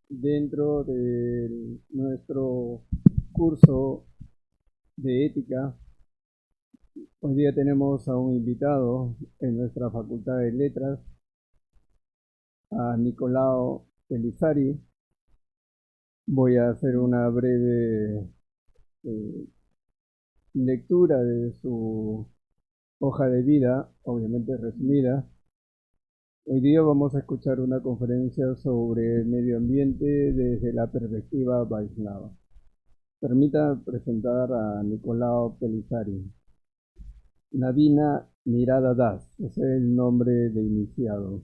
Dentro de nuestro curso de ética, hoy día tenemos a un invitado en nuestra Facultad de Letras, a Nicolao Pelissari. Voy a hacer una breve lectura de su hoja de vida, obviamente resumida. Hoy día vamos a escuchar una conferencia sobre el medio ambiente desde la perspectiva Vaishnava. Permita presentar a Nicolao Pelissari. Navina Mirada Das, ese es el nombre de iniciado.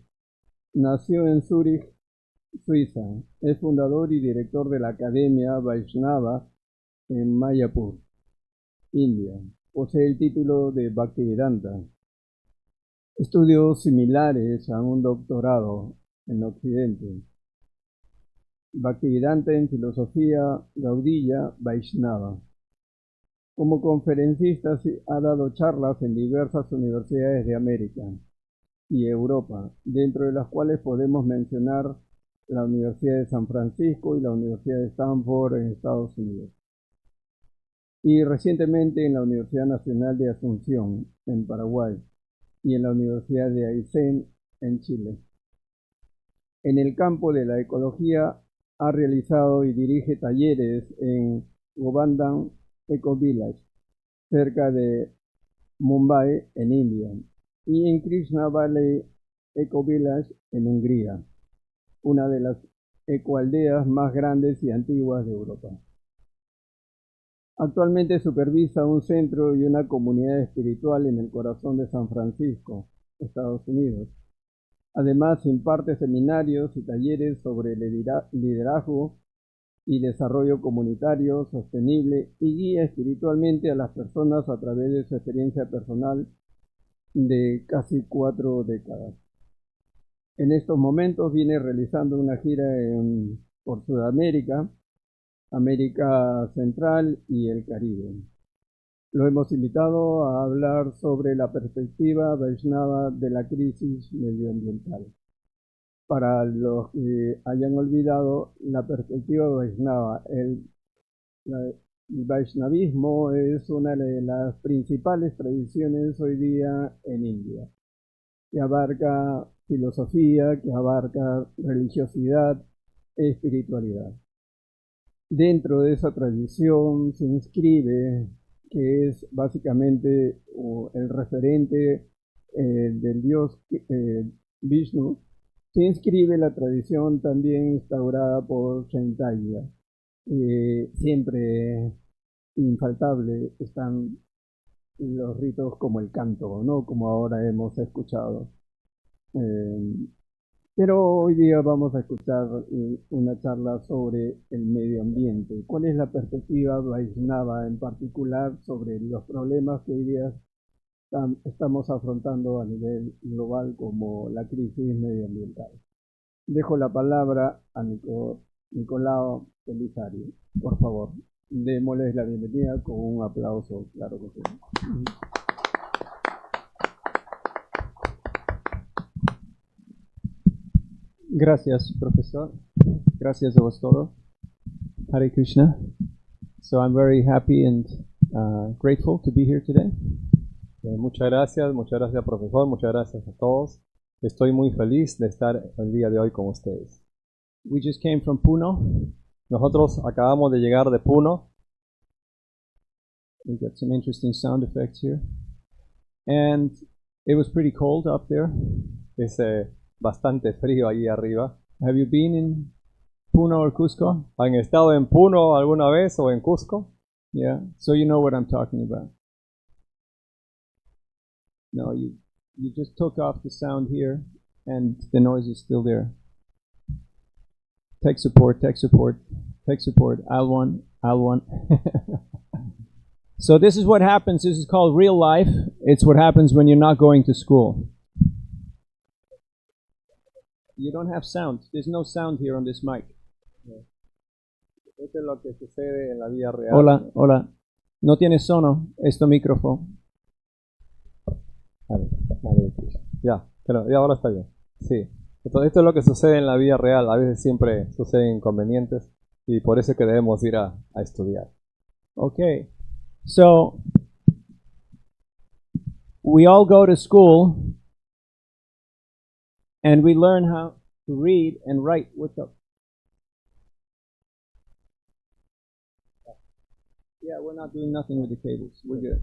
Nació en Zúrich, Suiza. Es fundador y director de la Academia Vaishnava en Mayapur, India. Posee el título de Bhaktivedanta. Estudios similares a un doctorado en Occidente. Bhaktivedanta en filosofía Gaudiya Vaishnava. Como conferencista ha dado charlas en diversas universidades de América y Europa, dentro de las cuales podemos mencionar la Universidad de San Francisco y la Universidad de Stanford en Estados Unidos. Y recientemente en la Universidad Nacional de Asunción, en Paraguay, y en la Universidad de Aysén, en Chile. En el campo de la ecología ha realizado y dirige talleres en Govardhan Eco Village, cerca de Mumbai, en India, y en Krishna Valley Eco Village, en Hungría, una de las ecoaldeas más grandes y antiguas de Europa. Actualmente supervisa un centro y una comunidad espiritual en el corazón de San Francisco, Estados Unidos. Además, imparte seminarios y talleres sobre liderazgo y desarrollo comunitario sostenible y guía espiritualmente a las personas a través de su experiencia personal de casi 4 décadas. En estos momentos viene realizando una gira por Sudamérica, América Central y el Caribe. Lo hemos invitado a hablar sobre la perspectiva Vaishnava de la crisis medioambiental. Para los que hayan olvidado, la perspectiva Vaishnava, el Vaishnavismo es una de las principales tradiciones hoy día en India, que abarca filosofía, que abarca religiosidad e espiritualidad. Dentro de esa tradición se inscribe, que es básicamente el referente del dios Vishnu, se inscribe la tradición también instaurada por Shankaya. Siempre infaltable están los ritos como el canto, ¿no? Como ahora hemos escuchado. Pero hoy día vamos a escuchar una charla sobre el medio ambiente. ¿Cuál es la perspectiva Vaishnava en particular sobre los problemas que hoy día estamos afrontando a nivel global como la crisis medioambiental? Dejo la palabra a Nicolao Pelissari. Por favor, démosles la bienvenida con un aplauso, claro que sí. Gracias, profesor. Gracias a vos todos. Hare Krishna. So I'm very happy and grateful to be here today. Muchas gracias, profesor. Muchas gracias a todos. Estoy muy feliz de estar el día de hoy con ustedes. We just came from Puno. Nosotros acabamos de llegar de Puno. We got some interesting sound effects here. And it was pretty cold up there. Es bastante frío allí arriba. Have you been in Puno or Cusco? ¿Han estado en Puno alguna vez o en Cusco? Yeah, so you know what I'm talking about. No, you just took off the sound here and the noise is still there. Tech support, L1. So this is what happens. This is called real life. It's what happens when you're not going to school. You don't have sound. There's no sound here on this mic. Esto es lo que sucede en la vida real. Hola. No tiene sono este micrófono. Vale. Ya, pero ya ahora está bien. Sí. Entonces, esto es lo que sucede en la vida real. A veces siempre suceden inconvenientes y por eso es que debemos ir a estudiar. Okay. So, we all go to school and we learn how to read and write. What's up? Yeah, we're not doing nothing with the cables. We're good.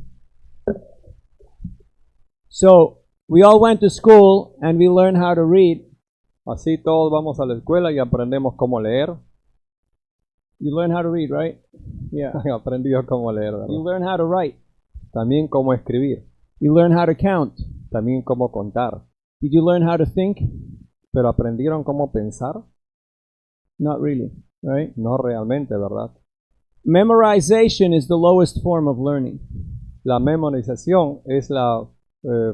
So, we all went to school and we learned how to read. Así todos vamos a la escuela y aprendemos cómo leer. You learn how to read, right? Yeah. Aprendido cómo leer, ¿verdad? You learn how to write. También cómo escribir. You learn how to count. También cómo contar. Did you learn how to think? Pero aprendieron cómo pensar. Not really, right? No realmente, ¿verdad? Memorization is the lowest form of learning. La memorización es la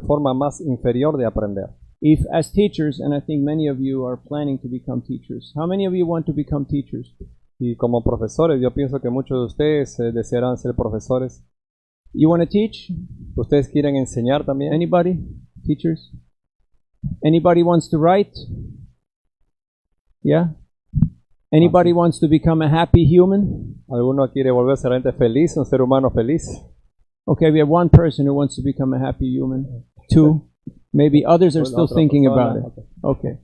forma más inferior de aprender. If, as teachers, and I think many of you are planning to become teachers, how many of you want to become teachers? Y como profesores, yo pienso que muchos de ustedes desearán ser profesores. You want to teach? ¿Ustedes quieren enseñar también? Anybody? Teachers? Anybody wants to write? Yeah? Anybody wants to become a happy human? ¿Alguno quiere volverse realmente feliz, un ser humano feliz? Okay, we have one person who wants to become a happy human. Two. Maybe others are still thinking about it. Okay.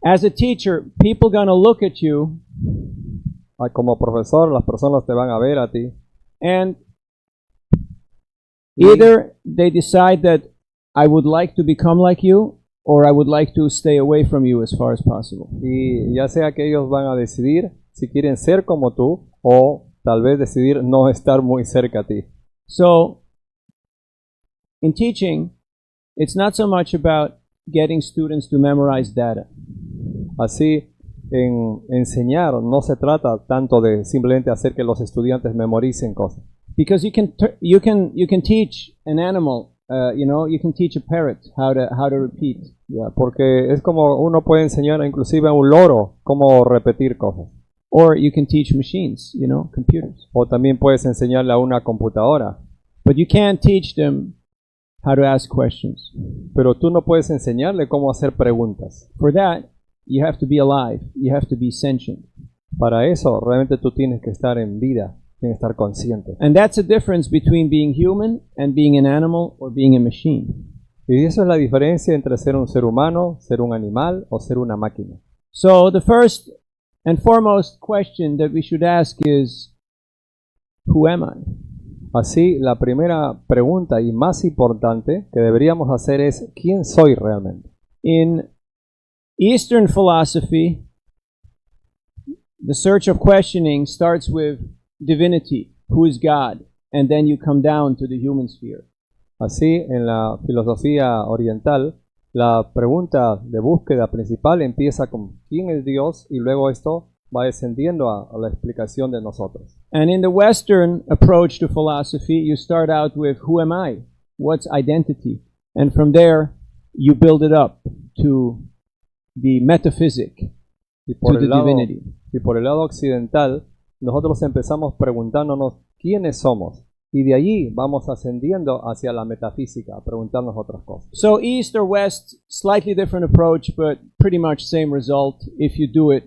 As a teacher, people gonna look at you. Como profesor, las personas te van a ver a ti. And either they decide that I would like to become like you, or I would like to stay away from you as far as possible. Y ya sea que ellos van a decidir si quieren ser como tú, o tal vez decidir no estar muy cerca a ti. So, in teaching, it's not so much about getting students to memorize data. Así, en enseñar no se trata tanto de simplemente hacer que los estudiantes memoricen cosas. Because you can teach an animal, you can teach a parrot how to repeat. Yeah, porque es como uno puede enseñar inclusive a un loro cómo repetir cosas. Or you can teach machines, computers. O también puedes enseñarle a una computadora. But you can't teach them how to ask questions. Pero tú no puedes enseñarle cómo hacer preguntas. For that, you have to be alive. You have to be sentient. Para eso, realmente tú tienes que estar en vida, tienes que estar consciente. And that's the difference between being human and being an animal or being a machine. Y eso es la diferencia entre ser un ser humano, ser un animal o ser una máquina. So the first and foremost question that we should ask is, who am I? Así, la primera pregunta y más importante que deberíamos hacer es, ¿quién soy realmente? In Eastern philosophy, the search of questioning starts with divinity, who is God, and then you come down to the human sphere. Así, en la filosofía oriental, la pregunta de búsqueda principal empieza con ¿quién es Dios? Y luego esto va descendiendo a la explicación de nosotros. And in the Western approach to philosophy, you start out with who am I? What's identity? And from there, you build it up to the metaphysic, to the divinity. Y por el lado occidental, nosotros empezamos preguntándonos quiénes somos. Y de allí vamos ascendiendo hacia la metafísica, a preguntarnos otras cosas. So East or West, slightly different approach, but pretty much same result if you do it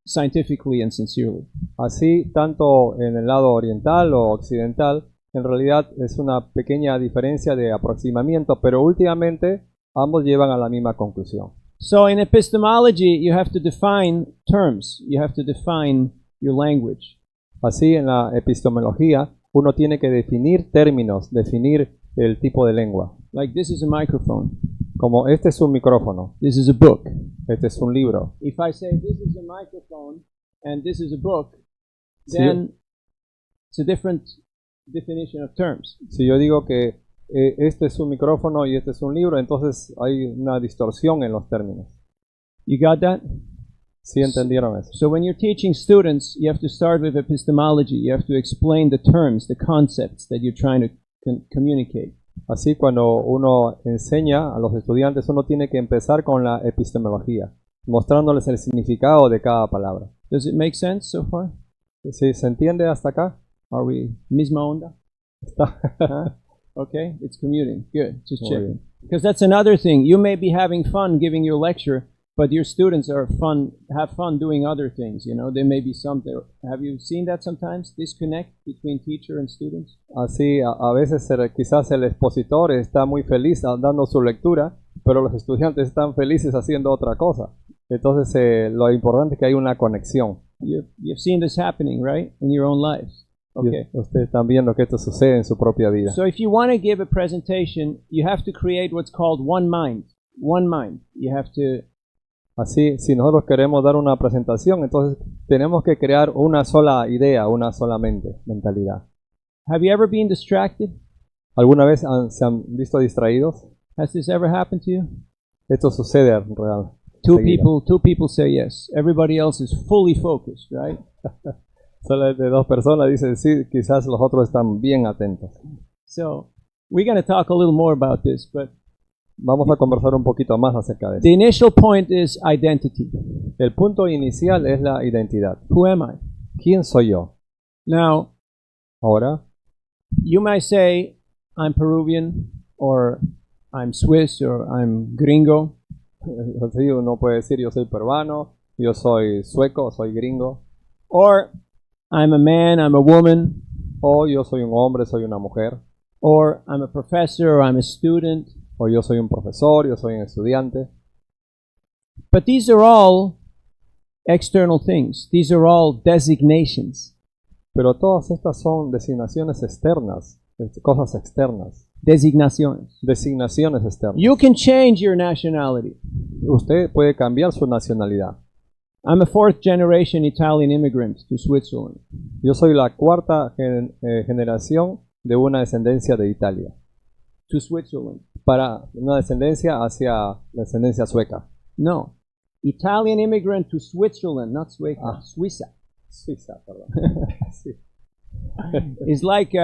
scientifically and sincerely. Así, tanto en el lado oriental o occidental, en realidad es una pequeña diferencia de aproximamiento, pero últimamente ambos llevan a la misma conclusión. So in epistemology, you have to define terms. You have to define your language. Así, en la epistemología, uno tiene que definir términos, definir el tipo de lengua. Like this is a microphone. Como este es un micrófono. This is a book. Este es un libro. If I say this is a microphone and this is a book, then it's a different definition of terms. Si yo digo que este es un micrófono y este es un libro, entonces hay una distorsión en los términos. You got that? ¿Sí entendieron eso? So when you're teaching students, you have to start with epistemology. You have to explain the terms, the concepts that you're trying to communicate. Así, cuando uno enseña a los estudiantes, uno tiene que empezar con la epistemología, mostrándoles el significado de cada palabra. Does it make sense so far? ¿Sí? ¿Se entiende hasta acá? Are we misma onda? Okay, it's commuting. Good, just checking. Because that's another thing. You may be having fun giving your lecture, but your students have fun doing other things, you know. There may be some there. Have you seen that sometimes? Disconnect between teacher and students? Así, a veces quizás el expositor está muy feliz dando su lectura, pero los estudiantes están felices haciendo otra cosa. Entonces, lo importante es que hay una conexión. You've seen this happening, right? In your own lives. Okay. Ustedes están viendo que esto sucede en su propia vida. So if you want to give a presentation, you have to create what's called one mind. One mind. You have to... Así, si nosotros queremos dar una presentación, entonces tenemos que crear una sola idea, una sola mentalidad. Have you ever been distracted? ¿Alguna vez se han visto distraídos? Has this ever happened to you? Esto sucede en real. Two people say yes. Everybody else is fully focused, right? Solo de dos personas dicen sí, quizás los otros están bien atentos. So, we're going to talk a little more about this, but vamos a conversar un poquito más acerca de eso. The initial point is identity. El punto inicial es la identidad. Who am I? ¿Quién soy yo? Now, ahora, you might say I'm Peruvian, or I'm Swiss, or I'm gringo. Así uno puede decir yo soy peruano, yo soy sueco, soy gringo. Or I'm a man, I'm a woman. O yo soy un hombre, soy una mujer. Or I'm a professor, or I'm a student. O yo soy un profesor, yo soy un estudiante. But these are all external things. These are all designations. Pero todas estas son designaciones externas, cosas externas. Designaciones externas. You can change your nationality. Usted puede cambiar su nacionalidad. I'm a fourth generation Italian immigrant to Switzerland. Yo soy la cuarta generación de una descendencia de Italia. To Switzerland. Para una descendencia hacia la descendencia sueca. No. Italian immigrant to Switzerland, not Sueca. Suiza. Suiza, perdón. Sí. It's like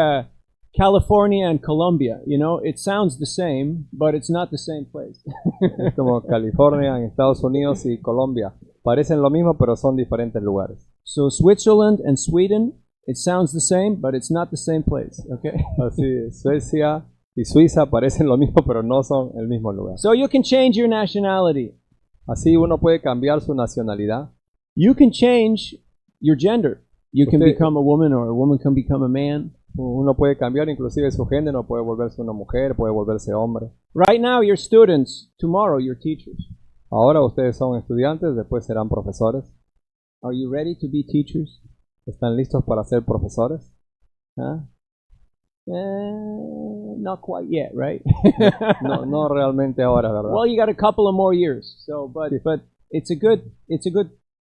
California and Colombia, you know, it sounds the same, but it's not the same place. Es como California en Estados Unidos y Colombia. Parecen lo mismo, pero son diferentes lugares. So Switzerland and Sweden, it sounds the same, but it's not the same place, okay? Así, Suecia y Suiza parecen lo mismo, pero no son el mismo lugar. So you can change your nationality. Así uno puede cambiar su nacionalidad. You can change your gender. You can become a woman, or a woman can become a man. Uno puede cambiar inclusive su género, puede volverse una mujer, puede volverse hombre. Right now you're students, tomorrow you're teachers. Ahora ustedes son estudiantes, después serán profesores. Are you ready to be teachers? ¿Están listos para ser profesores? Huh? Not quite yet, right? no realmente ahora, ¿verdad? Well, you got a couple of more years. So, but it's a good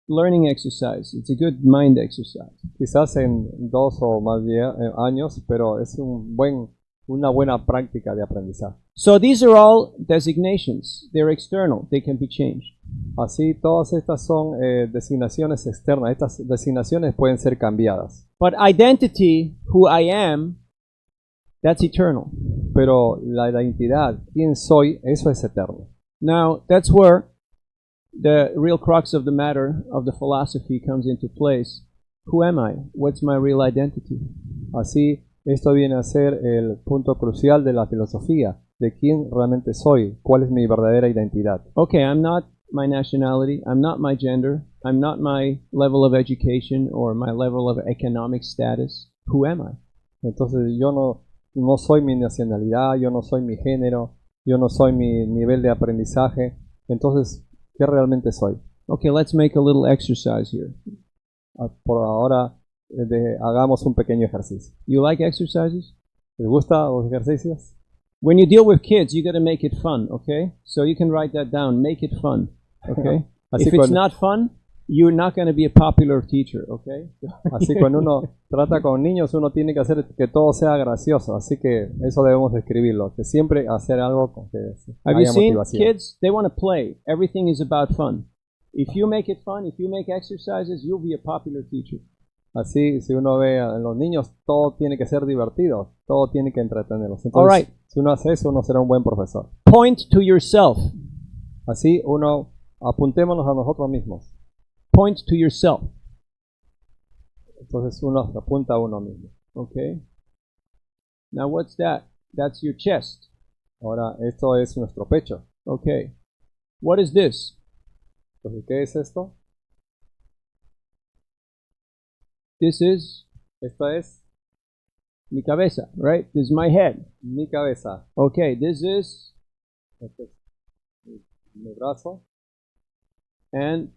learning exercise. It's a good mind exercise. Quizás en 2 o más años, pero es una buena práctica de aprendizaje. So these are all designations. They're external. They can be changed. Así, todas estas son designaciones externas. Estas designaciones pueden ser cambiadas. But identity, who I am, that's eternal. Pero la identidad, quién soy, eso es eterno. Now, that's where the real crux of the matter of the philosophy comes into place. Who am I? What's my real identity? Así, esto viene a ser el punto crucial de la filosofía, de quién realmente soy, cuál es mi verdadera identidad. Okay, I'm not my nationality, I'm not my gender, I'm not my level of education or my level of economic status. Who am I? Entonces yo no soy mi nacionalidad, yo no soy mi género, yo no soy mi nivel de aprendizaje. Entonces, ¿qué realmente soy? Okay, let's make a little exercise here. Por ahora, hagamos un pequeño ejercicio. You like exercises? ¿Les gustan los ejercicios? When you deal with kids, you got to make it fun, okay? So you can write that down. Make it fun, okay? If it's not fun, you're not going to be a popular teacher, okay? Así cuando uno trata con niños, uno tiene que hacer que todo sea gracioso. Así que eso debemos escribirlo, que siempre hacer algo con que Have you haya seen motivación. kids? They want to play. Everything is about fun. If you make it fun, if you make exercises, you'll be a popular teacher. Así, si uno ve a los niños, todo tiene que ser divertido, todo tiene que entretenerlos. Entonces, si uno hace eso, uno será un buen profesor. Point to yourself. Así, apuntémonos a nosotros mismos. Point to yourself. Entonces, uno apunta a uno mismo. Okay. Now, what's that? That's your chest. Ahora, esto es nuestro pecho. Okay. What is this? Entonces, ¿qué es esto? This is Esta es mi cabeza, right? This is my head. mi cabeza. Okay, this is, Este es mi brazo. and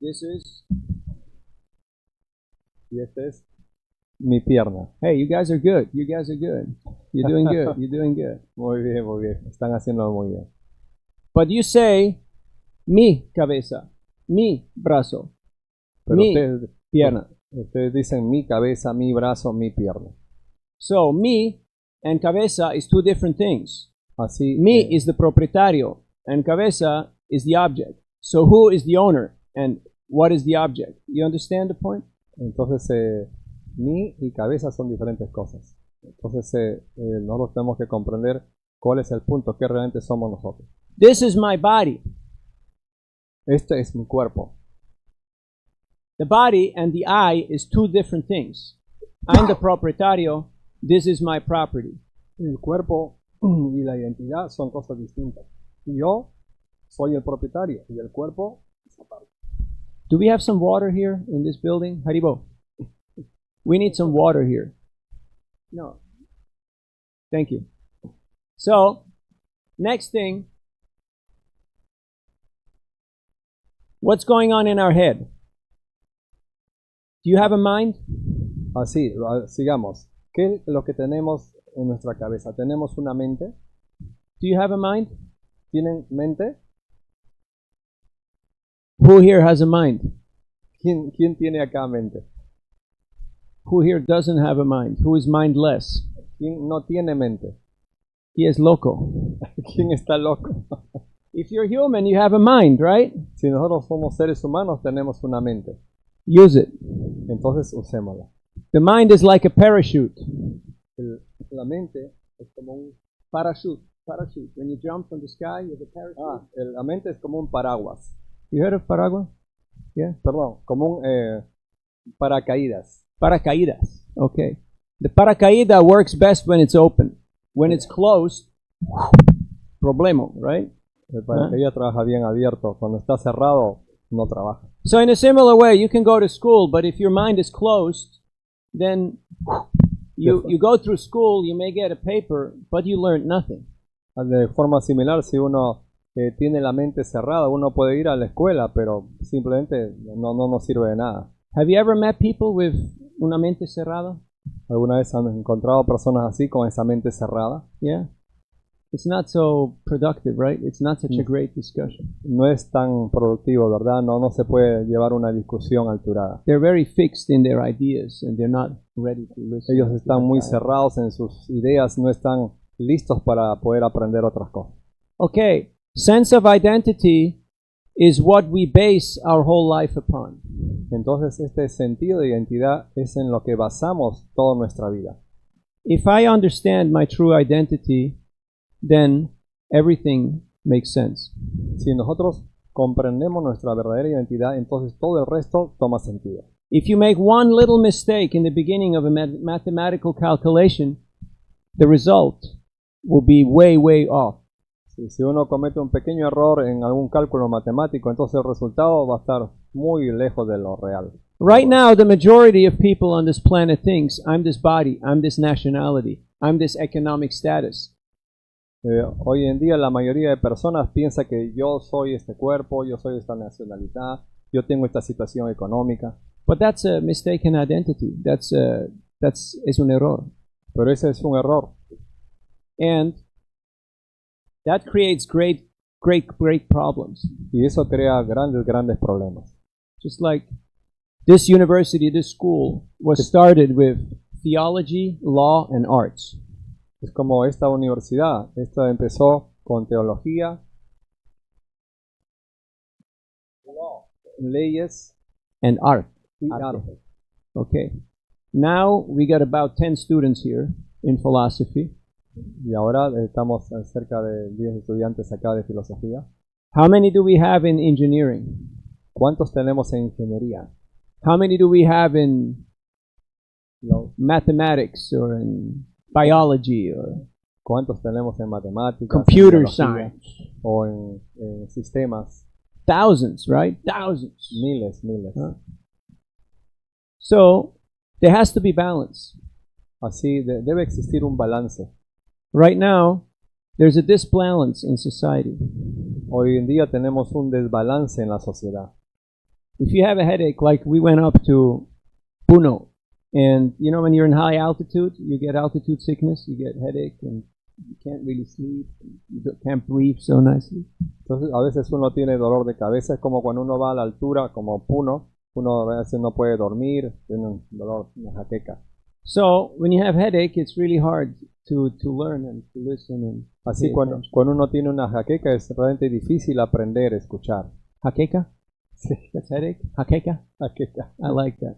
this is, Y este es mi pierna. hey, you guys are good. You guys are good. You're doing good. You're doing good. Muy bien, muy bien. Están haciéndolo muy bien. But you say, mi cabeza, mi brazo, Pero mi ustedes, pierna. ustedes dicen mi cabeza, mi brazo, mi pierna. So, mi and cabeza is two different things. Así, Mi is the proprietario, and cabeza is the object. So, who is the owner, and what is the object? You understand the point? entonces, mi y cabeza son diferentes cosas. Entonces, nosotros tenemos que comprender cuál es el punto, qué realmente somos nosotros. This is my body. Este es mi cuerpo. The body and the I is two different things. I'm the proprietario. This is my property. El cuerpo y la identidad son cosas distintas. Yo soy el propietario y el cuerpo es aparte. Do we have some water here in this building? Haribo. We need some water here. No. Thank you. So, next thing. What's going on in our head? Do you have a mind? Así, sigamos. ¿Qué es lo que tenemos en nuestra cabeza? ¿Tenemos una mente? Do you have a mind? ¿Tienen mente? Who here has a mind? ¿Quién tiene acá mente? Who here doesn't have a mind? Who is mindless? ¿Quién no tiene mente? He is loco. ¿Quién está loco? If you're human, you have a mind, right? Si nosotros somos seres humanos, tenemos una mente. Use it. Entonces, usémosla. The mind is like a parachute. La mente es como un... Parachute. Parachute. When you jump from the sky, you have a parachute. La mente es como un paraguas. You heard of paraguas? Yeah. Perdón, como un paracaídas. Paracaídas. Okay. The paracaídas works best when it's open. When it's closed, problema, right? El paracaídas trabaja bien abierto. Cuando está cerrado, no trabaja. So in a similar way, you can go to school, but if your mind is closed, then you go through school, you may get a paper, but you learned nothing. De forma similar, si uno tiene la mente cerrada, uno puede ir a la escuela, pero simplemente no nos sirve de nada. Have you ever met people with una mente cerrada? ¿Alguna vez han encontrado personas así, con esa mente cerrada? Yeah. It's not so productive, right? It's not such a great discussion. No es tan productivo, ¿verdad? No se puede llevar una discusión alturada. They're very fixed in their ideas and they're not ready to listen. Ellos están muy cerrados en sus ideas, no están listos para poder aprender otras cosas. Okay, sense of identity is what we base our whole life upon. Entonces, este sentido de identidad es en lo que basamos toda nuestra vida. If I understand my true identity, then everything makes sense. Si nosotros comprendemos nuestra verdadera identidad, entonces todo el resto toma sentido. If you make one little mistake in the beginning of a mathematical calculation, the result will be way, way off. Si uno comete un pequeño error en algún cálculo matemático, entonces el resultado va a estar muy lejos de lo real. Right now, the majority of people on this planet thinks, I'm this body, I'm this nationality, I'm this economic status. Hoy en día la mayoría de personas piensa que yo soy este cuerpo, yo soy esta nacionalidad, yo tengo esta situación económica. But that's a mistaken identity. Es un error. Pero ese es un error. And that creates great problems. Y eso crea grandes problemas. Just like this university, this school was started with theology, law, and arts. Es como esta universidad. Esta empezó con teología, leyes and art. Y arte. Okay. Now we got about 10 students here in philosophy. Y ahora estamos cerca de 10 estudiantes acá de filosofía. How many do we have in engineering? ¿Cuántos tenemos en ingeniería? How many do we have in mathematics or in biology or ¿Cuántos tenemos en matemáticas, computer science o en sistemas? Thousands, right? Thousands. Miles. So there has to be balance. Así debe existir un balance. Right now, there's a disbalance in society. Hoy en día tenemos un desbalance en la sociedad. If you have a headache, like we went up to Puno, and you know when you're in high altitude, you get altitude sickness, you get headache, and you can't really sleep, you can't breathe so nicely. Entonces a veces uno tiene dolor de cabeza, es como cuando uno va a la altura, como Puno, uno a veces no puede dormir, tiene un dolor, una jaqueca. So when you have headache, it's really hard to learn and to listen and así cuando uno tiene una jaqueca es realmente difícil aprender a escuchar. Jaqueca? Sí. That's headache? Jaqueca? Jaqueca. I like that.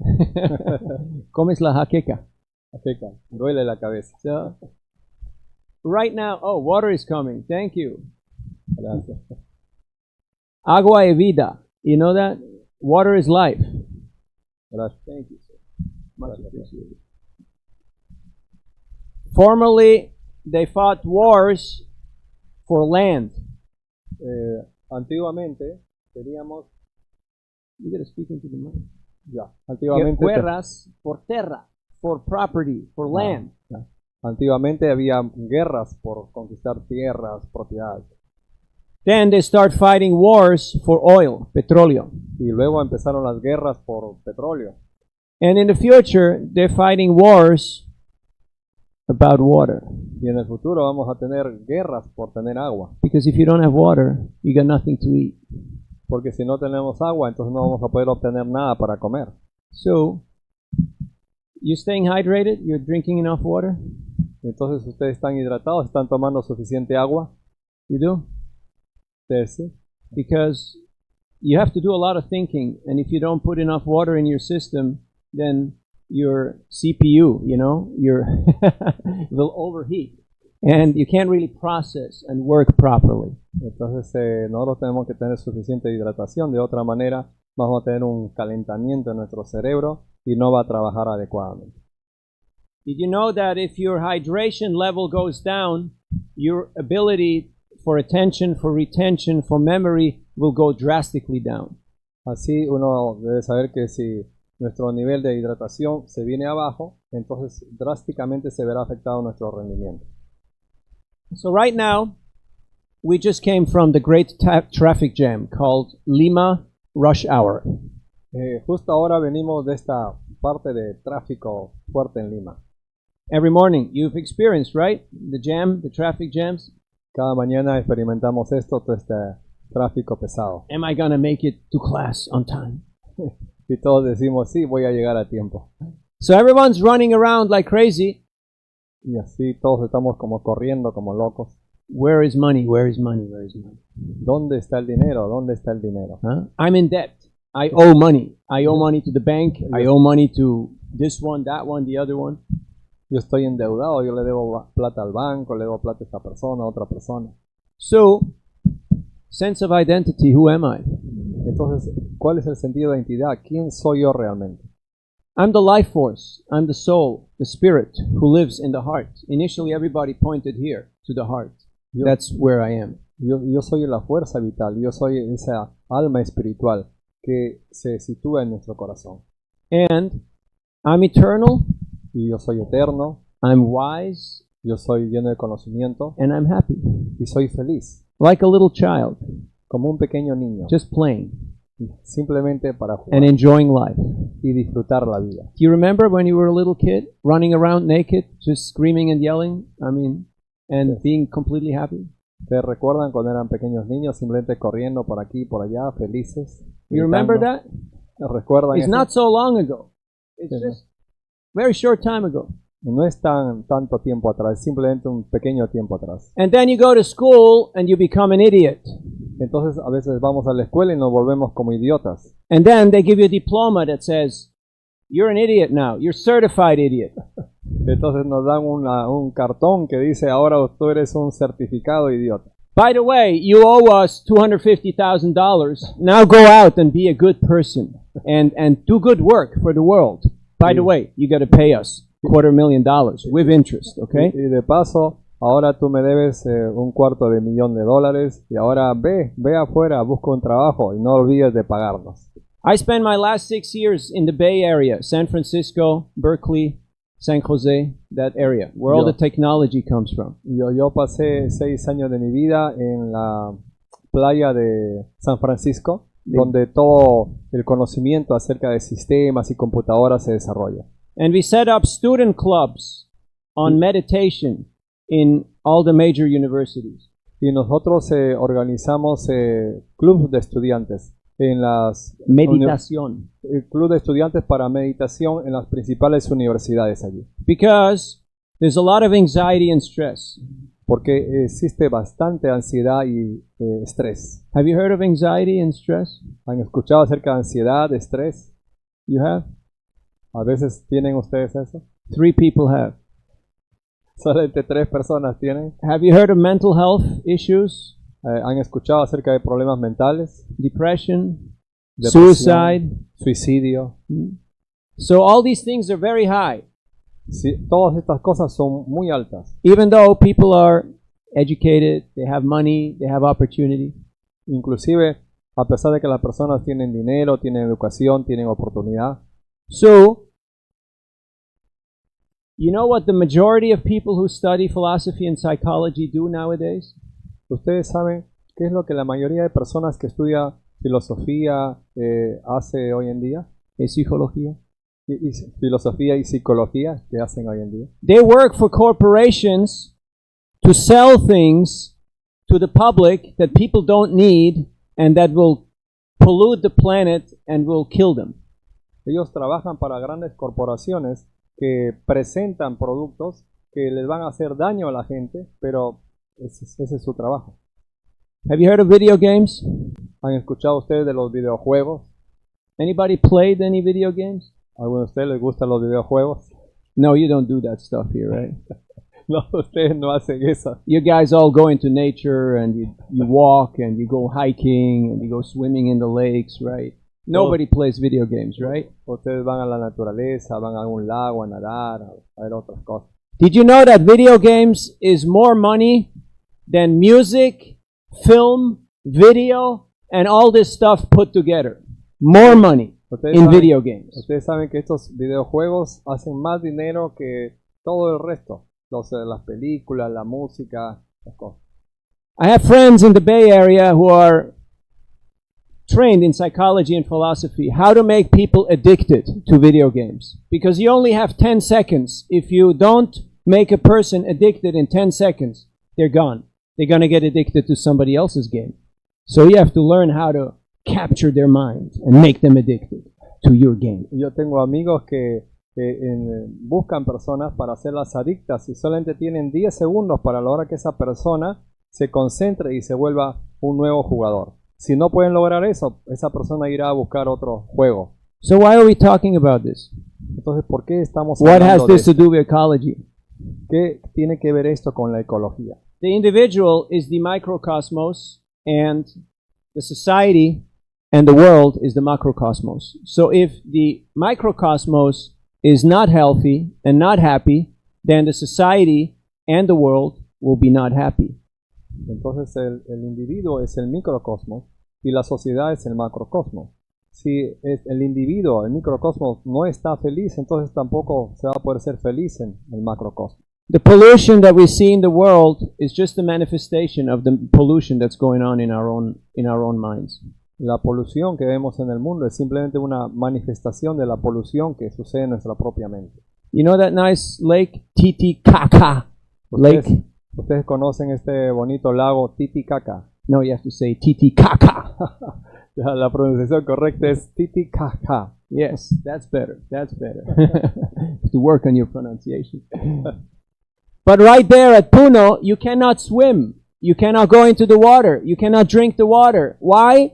¿Cómo es la jaqueca? Jaqueca. Duele la cabeza. So, right now, oh, water is coming. Thank you. Gracias. Agua y vida. You know that? Water is life. Gracias. Thank you, sir. Much appreciated. Formerly, they fought wars for land. Antiguamente teníamos You gotta speak into the mic. ya. Antiguamente Guerras por tierra, for property, for land. Antiguamente había guerras por conquistar tierras, propiedades. Then they start fighting wars for oil, petróleo. Y luego empezaron las guerras por petróleo. And in the future, they're fighting wars about water. Y en el futuro vamos a tener guerras por tener agua. Because if you don't have water, you got nothing to eat. Porque si no tenemos agua, entonces no vamos a poder obtener nada para comer. So, you staying hydrated? You're drinking enough water? Entonces ustedes están hidratados, están tomando suficiente agua. You do? Ustedes sí. Because you have to do a lot of thinking, and if you don't put enough water in your system, then your CPU, you know, will overheat, and you can't really process and work properly. Entonces nosotros tenemos que tener suficiente hidratación, de otra manera vamos a tener un calentamiento en nuestro cerebro y no va a trabajar adecuadamente. Did you know that if your hydration level goes down, your ability for attention, for retention, for memory will go drastically down? Así uno debe saber que si nuestro nivel de hidratación se viene abajo, entonces drásticamente se verá afectado nuestro rendimiento. So right now, we just came from the great traffic jam called Lima Rush Hour. Justo ahora venimos de esta parte de tráfico fuerte en Lima. Every morning, you've experienced, right? The jam, the traffic jams. Cada mañana experimentamos esto, todo este tráfico pesado. Am I gonna make it to class on time? Y todos decimos, sí, voy a llegar a tiempo. So everyone's running around like crazy. Y así todos estamos como corriendo como locos. Where is money? Where is money? Where is money? ¿Dónde está el dinero? ¿Dónde está el dinero? Huh? I'm in debt. I owe money. I owe money to the bank. I owe money to this one, that one, the other one. Yo estoy endeudado, yo le debo plata al banco, le debo plata a esta persona, a otra persona. So, sense of identity, who am I? Entonces, ¿cuál es el sentido de identidad? ¿Quién soy yo realmente? I'm the life force. I'm the soul, the spirit who lives in the heart. Initially, everybody pointed here to the heart. That's where I am. Yo soy la fuerza vital, yo soy esa alma espiritual que se sitúa en nuestro corazón. And I'm eternal. Y yo soy eterno. I'm wise. Yo soy lleno de conocimiento. And I'm happy. Y soy feliz. Like a little child. Como un pequeño niño. Just playing. Simplemente para jugar. And enjoying life. Y disfrutar la vida. Do you remember when you were a little kid, running around naked, just screaming and yelling? And being completely happy? ¿Te recuerdan cuando eran pequeños niños, simplemente corriendo por aquí y por allá, felices? You remember that? ¿Recuerdan It's eso? not so long ago. It's just very short time ago. No es tanto tiempo atrás, simplemente un pequeño tiempo atrás. And then you go to school and you become an idiot. Entonces a veces vamos a la escuela y nos volvemos como idiotas. And then they give you a diploma that says, you're an idiot now, you're certified idiot. Entonces nos dan un cartón que dice, ahora tú eres un certificado idiota. By the way, you owe us $250,000. Now go out and be a good person and do good work for the world. By the way, you got to pay us $250,000 with interest, okay? Y de paso, ahora tú me debes $250,000 y ahora ve afuera, busca un trabajo y no olvides de pagarnos. I spent my last 6 years in the Bay Area, San Francisco, Berkeley, San Jose, that area, where all the technology comes from. Yo pasé 6 años de mi vida en la playa de San Francisco, donde todo el conocimiento acerca de sistemas y computadoras se desarrolla. And we set up student clubs on meditation in all the major universities. Y nosotros organizamos clubes de estudiantes en las Meditación. club de estudiantes para meditación en las principales universidades allí. Because there's a lot of anxiety and stress. Porque existe bastante ansiedad y estrés. Have you heard of anxiety and stress? ¿Han escuchado acerca de ansiedad, estrés? You have? A veces tienen ustedes eso. 3 people have. Solamente 3 personas tienen. Have you heard of mental health issues? ¿Han escuchado acerca de problemas mentales? Depression, Depresión, suicide. suicidio. So all these things are very high. Sí, todas estas cosas son muy altas. Even though people are educated, they have money, they have opportunity. Inclusive, a pesar de que las personas tienen dinero, tienen educación, tienen oportunidad. So, you know what the majority of people who study philosophy and psychology do nowadays? ¿Ustedes saben qué es lo que la mayoría de personas que estudia filosofía hace hoy en día? Es psicología. Y filosofía y psicología que hacen hoy en día. They work for corporations to sell things to the public that people don't need and that will pollute the planet and will kill them. Ellos trabajan para grandes corporaciones que presentan productos que les van a hacer daño a la gente, pero ese es su trabajo. Have you heard of video games? ¿Han escuchado ustedes de los videojuegos? Anybody played any video games? ¿A alguno de ustedes les gustan los videojuegos? No, you don't do that stuff here, right? No, ustedes no hacen eso. You guys all go into nature and you walk and you go hiking and you go swimming in the lakes, right? Nobody plays video games, right? Ustedes van a la naturaleza, van a un lago a nadar, a ver otras cosas. Did you know that video games is more money than music, film, video, and all this stuff put together? More money in video games. Ustedes saben que estos videojuegos hacen más dinero que todo el resto. Las películas, la música, las cosas. I have friends in the Bay Area who are trained in psychology and philosophy, how to make people addicted to video games. Because you only have 10 seconds. If you don't make a person addicted in 10 seconds, they're gone. They're going to get addicted to somebody else's game. So you have to learn how to capture their mind and make them addicted to your game. Yo tengo amigos que buscan personas para hacerlas adictas y solamente tienen 10 segundos para lograr que esa persona se concentre y se vuelva un nuevo jugador. Si no pueden lograr eso, esa persona irá a buscar otro juego. So why are we talking about this? Entonces, ¿por qué estamos What hablando has de this to esto? do with ecology? ¿Qué tiene que ver esto con la ecología? The individual is the microcosmos and the society and the world is the macrocosmos. So if the microcosmos is not healthy and not happy, then the society and the world will be not happy. Entonces el individuo es el microcosmos y la sociedad es el macrocosmos. Si el individuo, el microcosmos, no está feliz, entonces tampoco se va a poder ser feliz en el macrocosmos. The pollution that we see in the world is just a manifestation of the pollution that's going on in our own minds. La polución que vemos en el mundo es simplemente una manifestación de la polución que sucede en nuestra propia mente. You know that nice lake, Titicaca Lake? ¿Ustedes conocen este bonito lago Titicaca? No, you have to say Titicaca. La pronunciación correcta es Titicaca. Yes, that's better. That's better. You have to work on your pronunciation. But right there at Puno, you cannot swim. You cannot go into the water. You cannot drink the water. Why?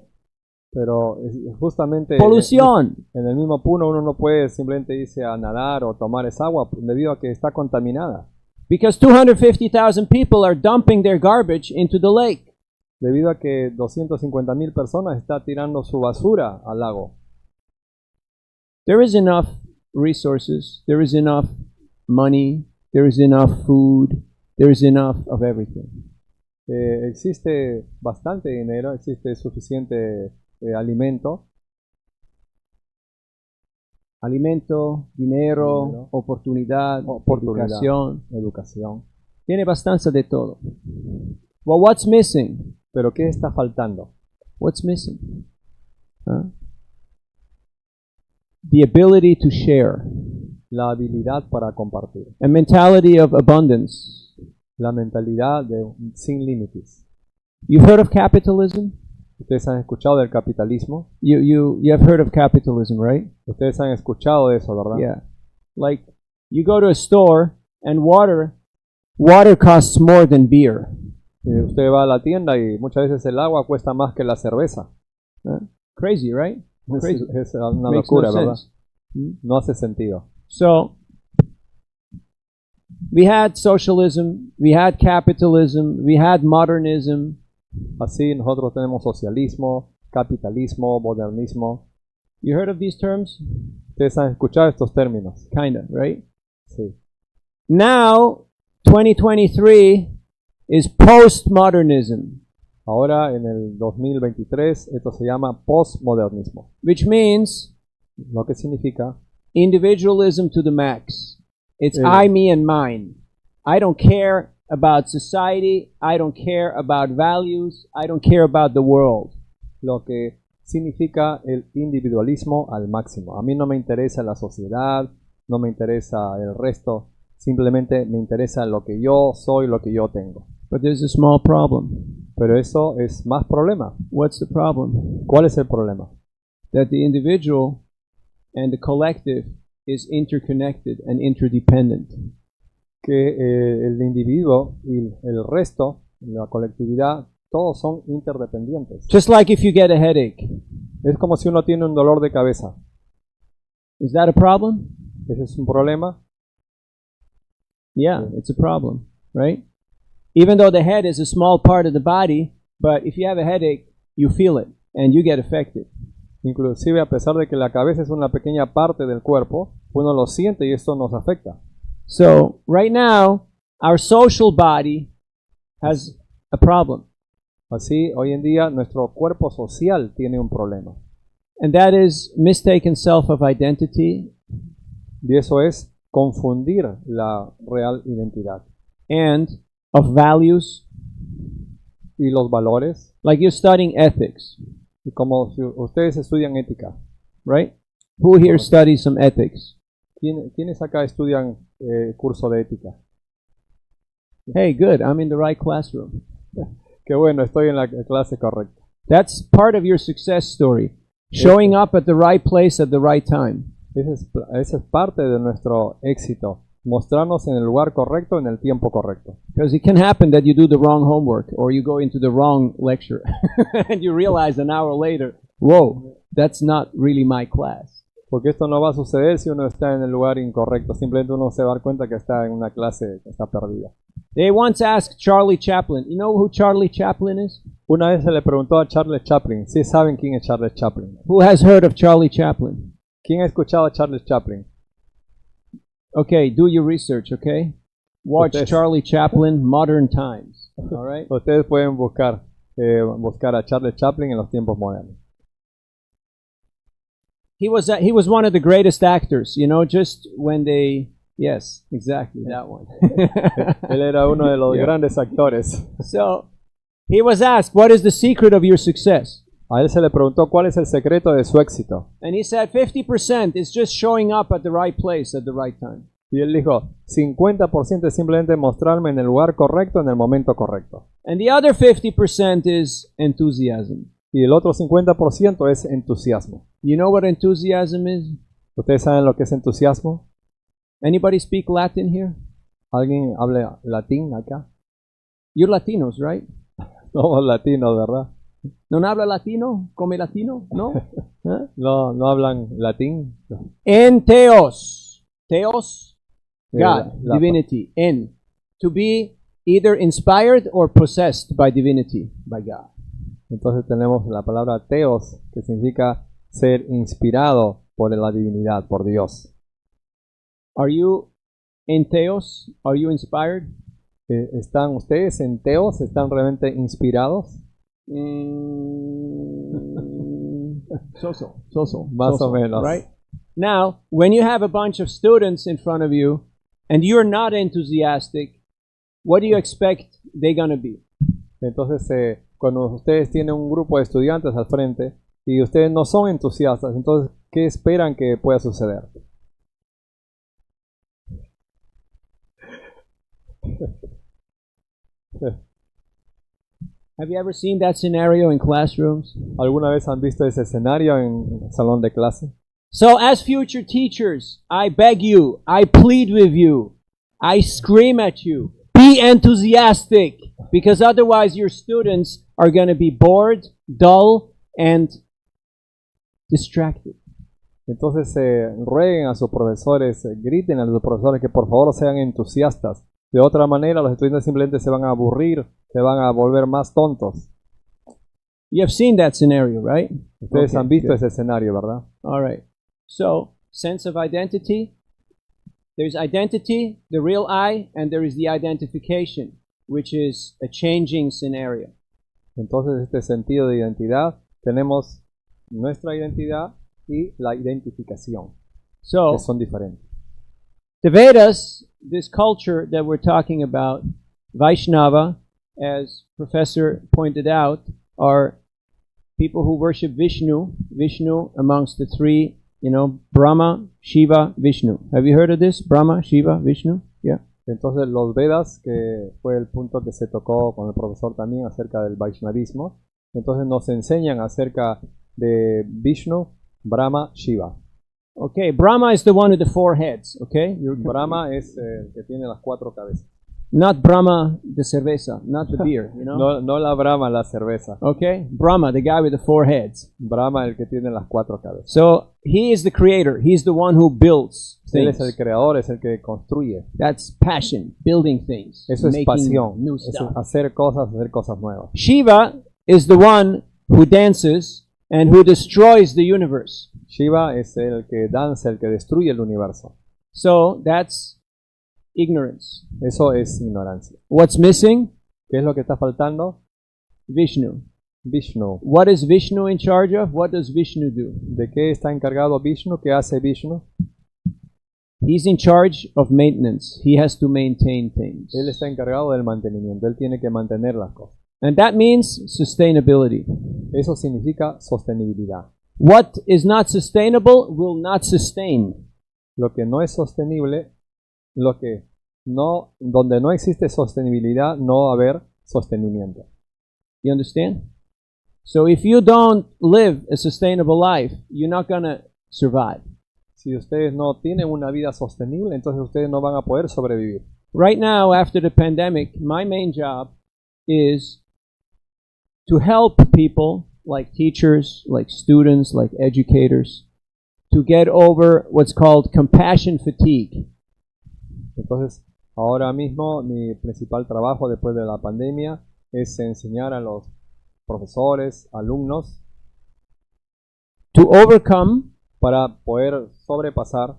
Pero justamente Polución. en el mismo Puno uno no puede simplemente irse a nadar o tomar esa agua debido a que está contaminada. Because 250,000 people are dumping their garbage into the lake. Debido a que 250,000 personas están tirando su basura al lago. There is enough resources. There is enough money. There is enough food. there's enough of everything. Existe bastante dinero, existe suficiente alimento. Alimento, dinero, Dinero. oportunidad, Oportunidad. educación. Tiene bastante de todo. Well, what's missing? Pero ¿qué está faltando? What's missing? Huh? The ability to share. La habilidad para compartir. A mentality of abundance. La mentalidad sin límites. You've heard of capitalism? Ustedes han escuchado del capitalismo. You have heard of capitalism, right? Ustedes han escuchado de eso, ¿verdad? Yeah. Like, you go to a store and water costs more than beer. Usted va a la tienda y muchas veces el agua cuesta más que la cerveza. Crazy, right? Crazy. Es una Makes locura, no ¿verdad? sense. No hace sentido. So, we had socialism, we had capitalism, we had modernism. Así nosotros tenemos socialismo, capitalismo, modernismo. You heard of these terms? Ustedes han escuchado estos términos. Kinda, right? Sí. Now, 2023 is postmodernism, Ahora en el 2023 esto se llama postmodernismo, which means lo que significa individualism to the max. It's Yeah. I, me, and mine. I don't care about society. I don't care about values. I don't care about the world. lo que significa el individualismo al máximo. A mí no me interesa la sociedad, no me interesa el resto, simplemente me interesa lo que yo soy, lo que yo tengo. But there's a small problem. Pero eso es más problema. What's the problem? ¿Cuál es el problema? That the individual and the collective is interconnected and interdependent. Que el individuo y el resto, la colectividad, todos son interdependientes. Just like if you get a headache. Es como si uno tiene un dolor de cabeza. Is that a problem? ¿Ese es un problema? Yeah, it's a problem, right? Even though the head is a small part of the body, but if you have a headache, you feel it and you get affected. Inclusive a pesar de que la cabeza es una pequeña parte del cuerpo, uno lo siente y esto nos afecta. So, right now, our social body has a problem. Así, hoy en día, nuestro cuerpo social tiene un problema. And that is mistaken self of identity Y eso es confundir la real identidad. and of values. Y los valores, Like you're studying ethics, y como si ustedes estudian ética. right? Who here studies some ethics? ¿Quiénes acá estudian curso de ética? Hey, good, I'm in the right classroom. Qué bueno, estoy en la clase correcta. That's part of your success story. Showing up at the right place at the right time. Esa es parte de nuestro éxito. Mostrarnos en el lugar correcto en el tiempo correcto. Because it can happen that you do the wrong homework or you go into the wrong lecture and you realize an hour later, whoa, that's not really my class. Porque esto no va a suceder si uno está en el lugar incorrecto. Simplemente uno se va a dar cuenta que está en una clase que está perdida. They once asked Charlie Chaplin, you know who Charlie Chaplin is? Una vez se le preguntó a Charles Chaplin. ¿Sí saben quién es Charles Chaplin? Who has heard of Charlie Chaplin? ¿Quién ha escuchado a Charles Chaplin? Okay, do your research, okay? Watch Ustedes. Charlie Chaplin, Modern Times. All right? Ustedes pueden buscar a Charles Chaplin en los tiempos modernos. He was one of the greatest actors, you know, just when they... Yes, exactly, that one. Él era uno de los Yeah. grandes actores. So, he was asked, what is the secret of your success? A él se le preguntó cuál es el secreto de su éxito. And he said 50% is just showing up at the right place at the right time. Y él dijo, 50% es simplemente mostrarme en el lugar correcto en el momento correcto. And the other 50% is enthusiasm. Y el otro 50% es entusiasmo. You know what enthusiasm is? ¿Ustedes saben lo que es entusiasmo? Anybody speak Latin here? ¿Alguien habla latín acá? You're Latinos, right? Somos latinos, ¿verdad? ¿No habla latino? ¿Come latino? No? Huh? No hablan latín. En theos. Theos, Eh, God, la- divinity. En. To be either inspired or possessed by divinity, by God. Entonces tenemos la palabra teos, que significa ser inspirado por la divinidad, por Dios. Are you en theos? Are you inspired? ¿Están ustedes en Teos? ¿Están realmente inspirados? So. Más o menos. Right? Now, when you have a bunch of students in front of you and you're not enthusiastic, what do you expect they're going to be? Entonces, cuando ustedes tienen un grupo de estudiantes al frente y ustedes no son entusiastas, entonces, ¿qué esperan que pueda suceder? Have you ever seen that scenario in classrooms? ¿Alguna vez han visto ese escenario en el salón de clase? So as future teachers, I beg you, I plead with you, I scream at you, be enthusiastic, because otherwise your students are going to be bored, dull, and distracted. Entonces, rueguen a sus profesores, griten a sus profesores que por favor sean entusiastas. De otra manera, los estudiantes simplemente se van a aburrir, se van a volver más tontos. You have seen that scenario, right? Ustedes Okay, han visto good. ese escenario, ¿verdad? All right. So, sense of identity. There's identity, the real I, and there is the identification, which is a changing scenario. Entonces, este sentido de identidad, tenemos nuestra identidad y la identificación, So, que son diferentes. the Vedas, this culture that we're talking about, Vaishnava, as Professor pointed out, are people who worship Vishnu. Vishnu amongst the three, Brahma, Shiva, Vishnu. Have you heard of this? Brahma, Shiva, Vishnu? Yeah. Entonces, los Vedas, que fue el punto que se tocó con el profesor también acerca del Vaishnavismo, entonces nos enseñan acerca de Vishnu, Brahma, Shiva. Okay, Brahma is the one with the four heads, okay? Brahma es el que tiene las 4 cabezas. Not Brahma, the cerveza, not the beer, No la Brahma, la cerveza. Okay? Brahma, the guy with the four heads. Brahma, el que tiene las 4 cabezas. So, he is the creator. He's the one who builds Él es things. el creador, es el que construye. That's passion, building things. Eso es making pasión, new es stuff. hacer cosas nuevas. Shiva is the one who dances and who destroys the universe. Shiva es el que danza, el que destruye el universo. So, that's ignorance. Eso es ignorancia. What's missing? ¿Qué es lo que está faltando? Vishnu. Vishnu. What is Vishnu in charge of? What does Vishnu do? ¿De qué está encargado Vishnu? ¿Qué hace Vishnu? He's in charge of maintenance. He has to maintain things. Él está encargado del mantenimiento. Él tiene que mantener las cosas. And that means sustainability. Eso significa sostenibilidad. What is not sustainable will not sustain. Lo que no es sostenible, donde no existe sostenibilidad, no va a haber sostenimiento. You understand? So if you don't live a sustainable life, you're not going to survive. Si ustedes no tienen una vida sostenible, entonces ustedes no van a poder sobrevivir. Right now, after the pandemic, my main job is to help people, like teachers, like students, like educators, to get over what's called compassion fatigue. Entonces, ahora mismo mi principal trabajo después de la pandemia es enseñar a los profesores, alumnos, To overcome para poder sobrepasar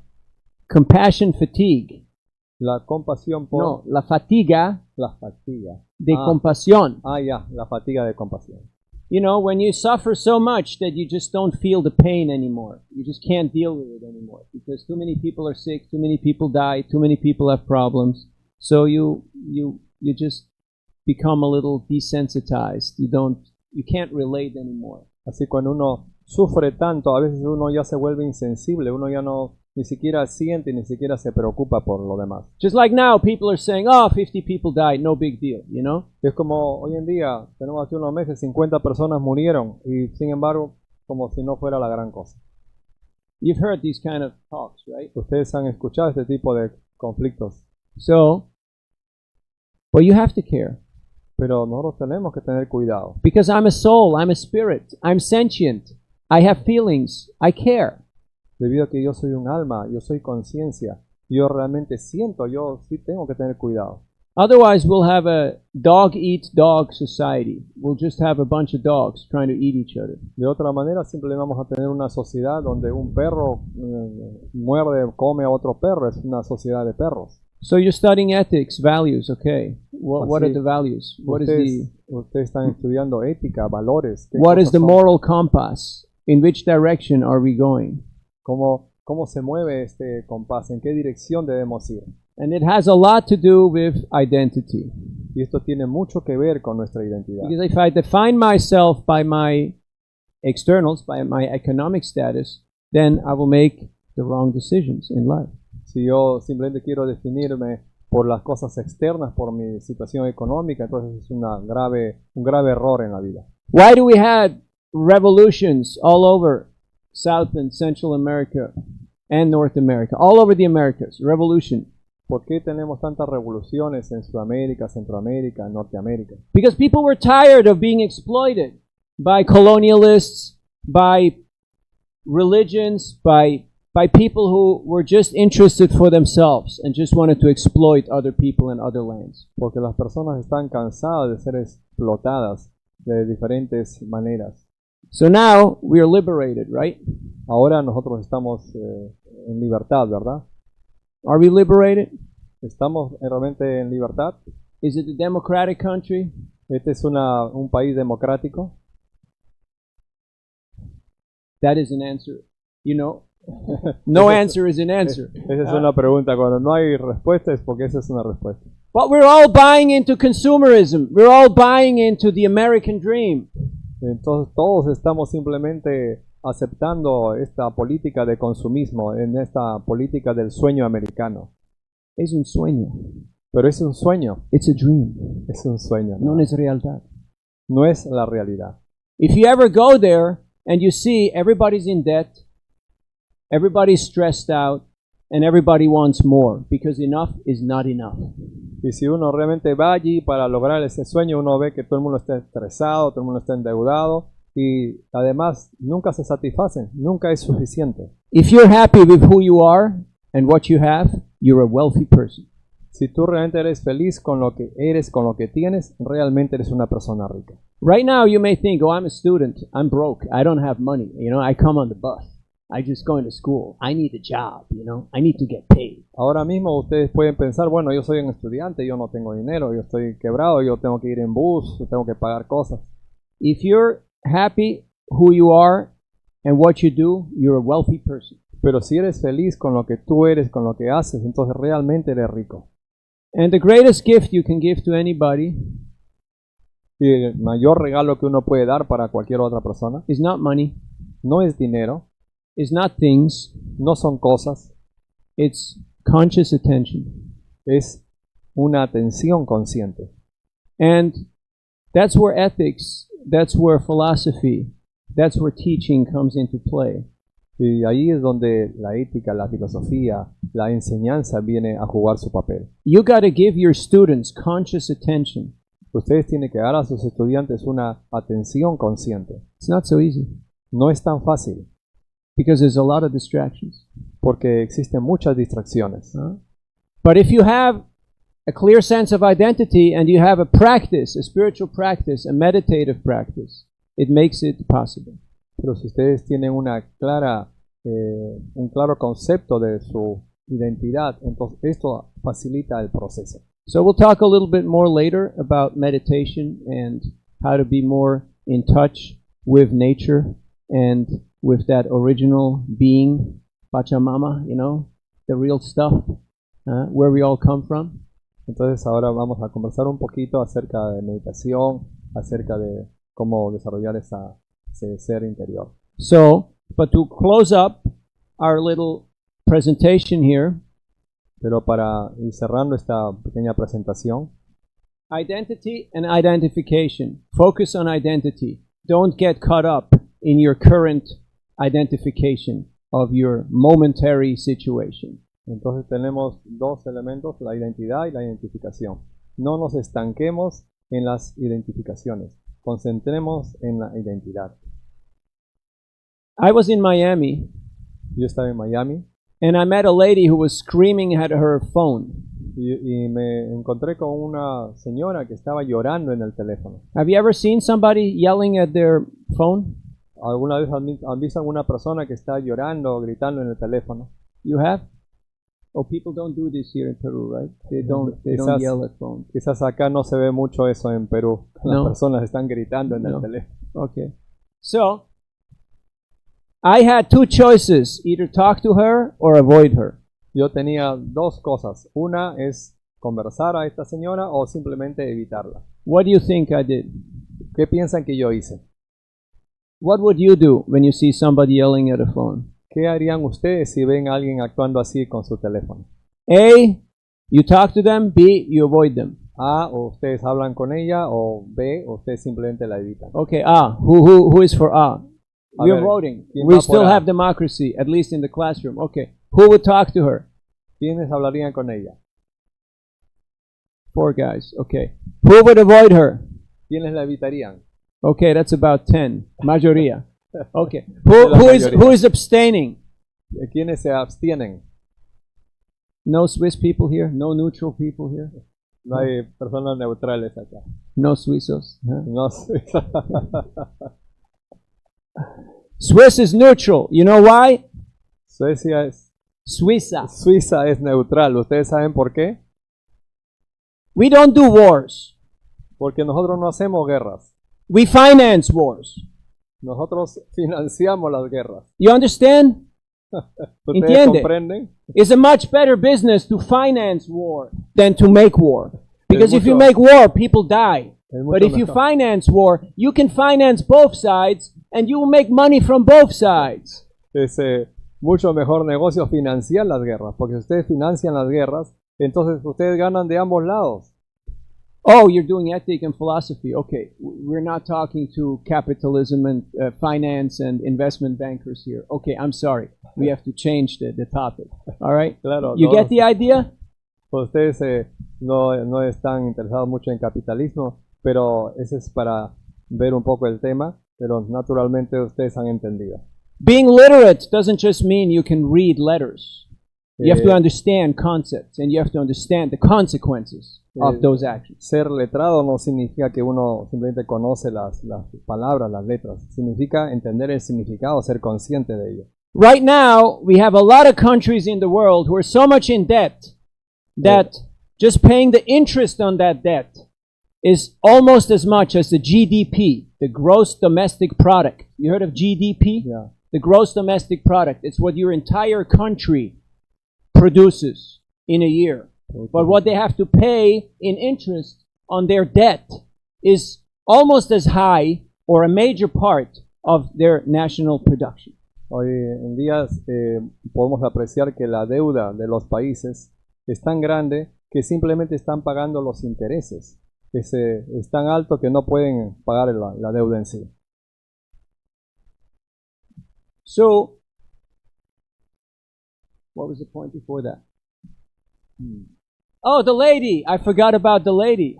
compassion fatigue. la compasión por No, la fatiga la fatiga. de compasión. La fatiga de compasión. You know, when you suffer so much that you just don't feel the pain anymore. You just can't deal with it anymore because too many people are sick, too many people die, too many people have problems. So you just become a little desensitized. You can't relate anymore. Así cuando uno sufre tanto, a veces uno ya se vuelve insensible, uno ya no ni siquiera siente, ni siquiera se preocupa por lo demás. Just like now, people are saying, oh, 50 people died, no big deal, you know? Es como hoy en día, tenemos hace unos meses 50 personas murieron y sin embargo, como si no fuera la gran cosa. You've heard these kind of talks, right? Ustedes han escuchado este tipo de conflictos, So, but you have to care. pero nosotros tenemos que tener cuidado. Because I'm a soul, I'm a spirit, I'm sentient, I have feelings, I care. Debido a que yo soy un alma, yo soy conciencia, yo realmente siento, yo sí tengo que tener cuidado. Otherwise, we'll have a dog-eat-dog society. We'll just have a bunch of dogs trying to eat each other. De otra manera, simplemente vamos a tener una sociedad donde un perro muerde, come a otro perro, es una sociedad de perros. So you're studying ethics, values, okay. What are Así, the values? ustedes están estudiando ética, valores. ¿Qué What is cosas the son? moral compass? In which direction are we going? ¿Cómo se mueve este compás? ¿En qué dirección debemos ir? And it has a lot to do with identity. Y esto tiene mucho que ver con nuestra identidad. Because if I define myself by my externals, by my economic status, then I will make the wrong decisions in life. Si yo simplemente quiero definirme por las cosas externas, por mi situación económica, entonces es un grave error en la vida. Why do we have revolutions all over South and Central America and North America? All over the Americas, revolution. ¿Por qué tenemos tantas revoluciones en Sudamérica, Centroamérica, Norteamérica? Because people were tired of being exploited by colonialists, by religions, by people who were just interested for themselves and just wanted to exploit other people and other lands. Porque las personas están cansadas de ser explotadas de diferentes maneras. So now we are liberated, right? Ahora nosotros estamos en libertad, ¿verdad? Are we liberated? ¿Estamos realmente en libertad? Is it a democratic country? ¿Este es un país democrático? That is an answer. You know, no answer is an answer. Esa es una pregunta. Cuando no hay respuesta es porque esa es una respuesta. But we're all buying into consumerism. We're all buying into the American dream. Entonces todos estamos simplemente aceptando esta política de consumismo, en esta política del sueño americano. Es un sueño. Pero es un sueño. It's a dream. Es un sueño. No es realidad. No es la realidad. If you ever go there and you see everybody's in debt, everybody's stressed out, and everybody wants more, because enough is not enough. Y si uno realmente va allí para lograr ese sueño, uno ve que todo el mundo está estresado, todo el mundo está endeudado, y además nunca se satisfacen, nunca es suficiente. If you're happy with who you are and what you have, you're a wealthy person. Si tú realmente eres feliz con lo que eres, con lo que tienes, realmente eres una persona rica. Right now you may think, oh, I'm a student, I'm broke, I don't have money, I come on the bus. I just going to school. I need a job, I need to get paid. Ahora mismo ustedes pueden pensar, bueno, yo soy un estudiante, yo no tengo dinero, yo estoy quebrado, yo tengo que ir en bus, yo tengo que pagar cosas. If you're happy who you are and what you do, you're a wealthy person. Pero si eres feliz con lo que tú eres, con lo que haces, entonces realmente eres rico. And the greatest gift you can give to anybody Y el mayor regalo que uno puede dar para cualquier otra persona is not money, no es dinero, is not things, no son cosas, it's conscious attention. es una atención consciente. And that's where ethics, that's where philosophy, that's where teaching comes into play. Y ahí es donde la ética, la filosofía, la enseñanza viene a jugar su papel. You got to give your students conscious attention. Ustedes tienen que dar a sus estudiantes una atención consciente. It's not so easy No es tan fácil, because there's a lot of distractions. porque existen muchas distracciones. But if you have a clear sense of identity and you have a practice, a spiritual practice, a meditative practice, it makes it possible. Pero si ustedes tienen un claro concepto de su identidad, entonces esto facilita el proceso. So we'll talk a little bit more later about meditation and how to be more in touch with nature and with that original being, Pachamama, the real stuff, where we all come from. Entonces ahora vamos a conversar un poquito acerca de meditación, acerca de cómo desarrollar ese ser interior. So, but to close up our little presentation here, Pero para ir cerrando esta pequeña presentación, identity and identification. Focus on identity. Don't get caught up in your current identification of your momentary situation. entonces tenemos dos elementos, la identidad y la identificación. No nos estanquemos en las identificaciones, concentremos en la identidad. I was in Miami, Yo estaba en Miami and I met a lady who was screaming at her phone. y me encontré con una señora que estaba llorando en el teléfono. Have you ever seen somebody yelling at their phone? ¿Alguna vez han visto alguna persona que está llorando o gritando en el teléfono? You have? Oh, people don't do this here in Peru, right? They don't Quizás- yell at phones. Quizás acá no se ve mucho eso en Perú. Las No. personas están gritando en el No. teléfono. Okay. So, I had two choices, either talk to her or avoid her. Yo tenía dos cosas. Una es conversar a esta señora o simplemente evitarla. What do you think I did? ¿Qué piensan que yo hice? What would you do when you see somebody yelling at a phone? ¿Qué harían ustedes si ven a alguien actuando así con su teléfono? A, you talk to them. B, you avoid them. A, o ustedes hablan con ella, o B, o ustedes simplemente la evitan. Okay, who is for A? We're ver, voting. ¿quién We va por still A? have democracy, at least in the classroom. Okay, who would talk to her? ¿Quiénes hablarían con ella? 4 guys. Okay. Who would avoid her? ¿Quiénes la evitarían? Okay, that's about 10. Mayoría. Okay. La Who is abstaining? ¿Quiénes se abstienen? No Swiss people here? No neutral people here? No hay personas neutrales acá. No Suizos? Huh? No, Swiss is neutral. You know why? Suecia es, Suiza. Suiza es neutral. ¿Ustedes saben por qué? We don't do wars. Porque nosotros no hacemos guerras. We finance wars. Nosotros financiamos las guerras. You understand? ¿Ustedes Entiende. comprenden? It's a much better business to finance war than to make war. Because if you mucho- make war, people die. Es But mucho if you mejor. finance war, you can finance both sides and you will make money from both sides. Es mucho mejor negocio financiar las guerras. Porque si ustedes financian las guerras, entonces ustedes ganan de ambos lados. Oh, you're doing ethic and philosophy. Okay, we're not talking to capitalism and finance and investment bankers here. Okay, I'm sorry. We have to change the topic. All right? Claro, You no, get the idea? ustedes no están interesados mucho en capitalismo, pero ese es para ver un poco el tema, pero naturalmente ustedes han entendido. Being literate doesn't just mean you can read letters. You have to Eh, understand concepts and you have to understand the consequences of those actions. Ser letrado no significa que uno simplemente conoce las palabras, las letras. Significa entender el significado, ser consciente de ello. Right now, we have a lot of countries in the world who are so much in debt that just paying the interest on that debt is almost as much as the GDP, the gross domestic product. You heard of GDP? Yeah. The gross domestic product. It's what your entire country produces in a year. But what they have to pay in interest on their debt is almost as high or a major part of their national production. Hoy en día podemos apreciar que la deuda de los países es tan grande que simplemente están pagando los intereses. Es tan alto que no pueden pagar la deuda en sí. So, what was the point before that? Oh, the lady. I forgot about the lady.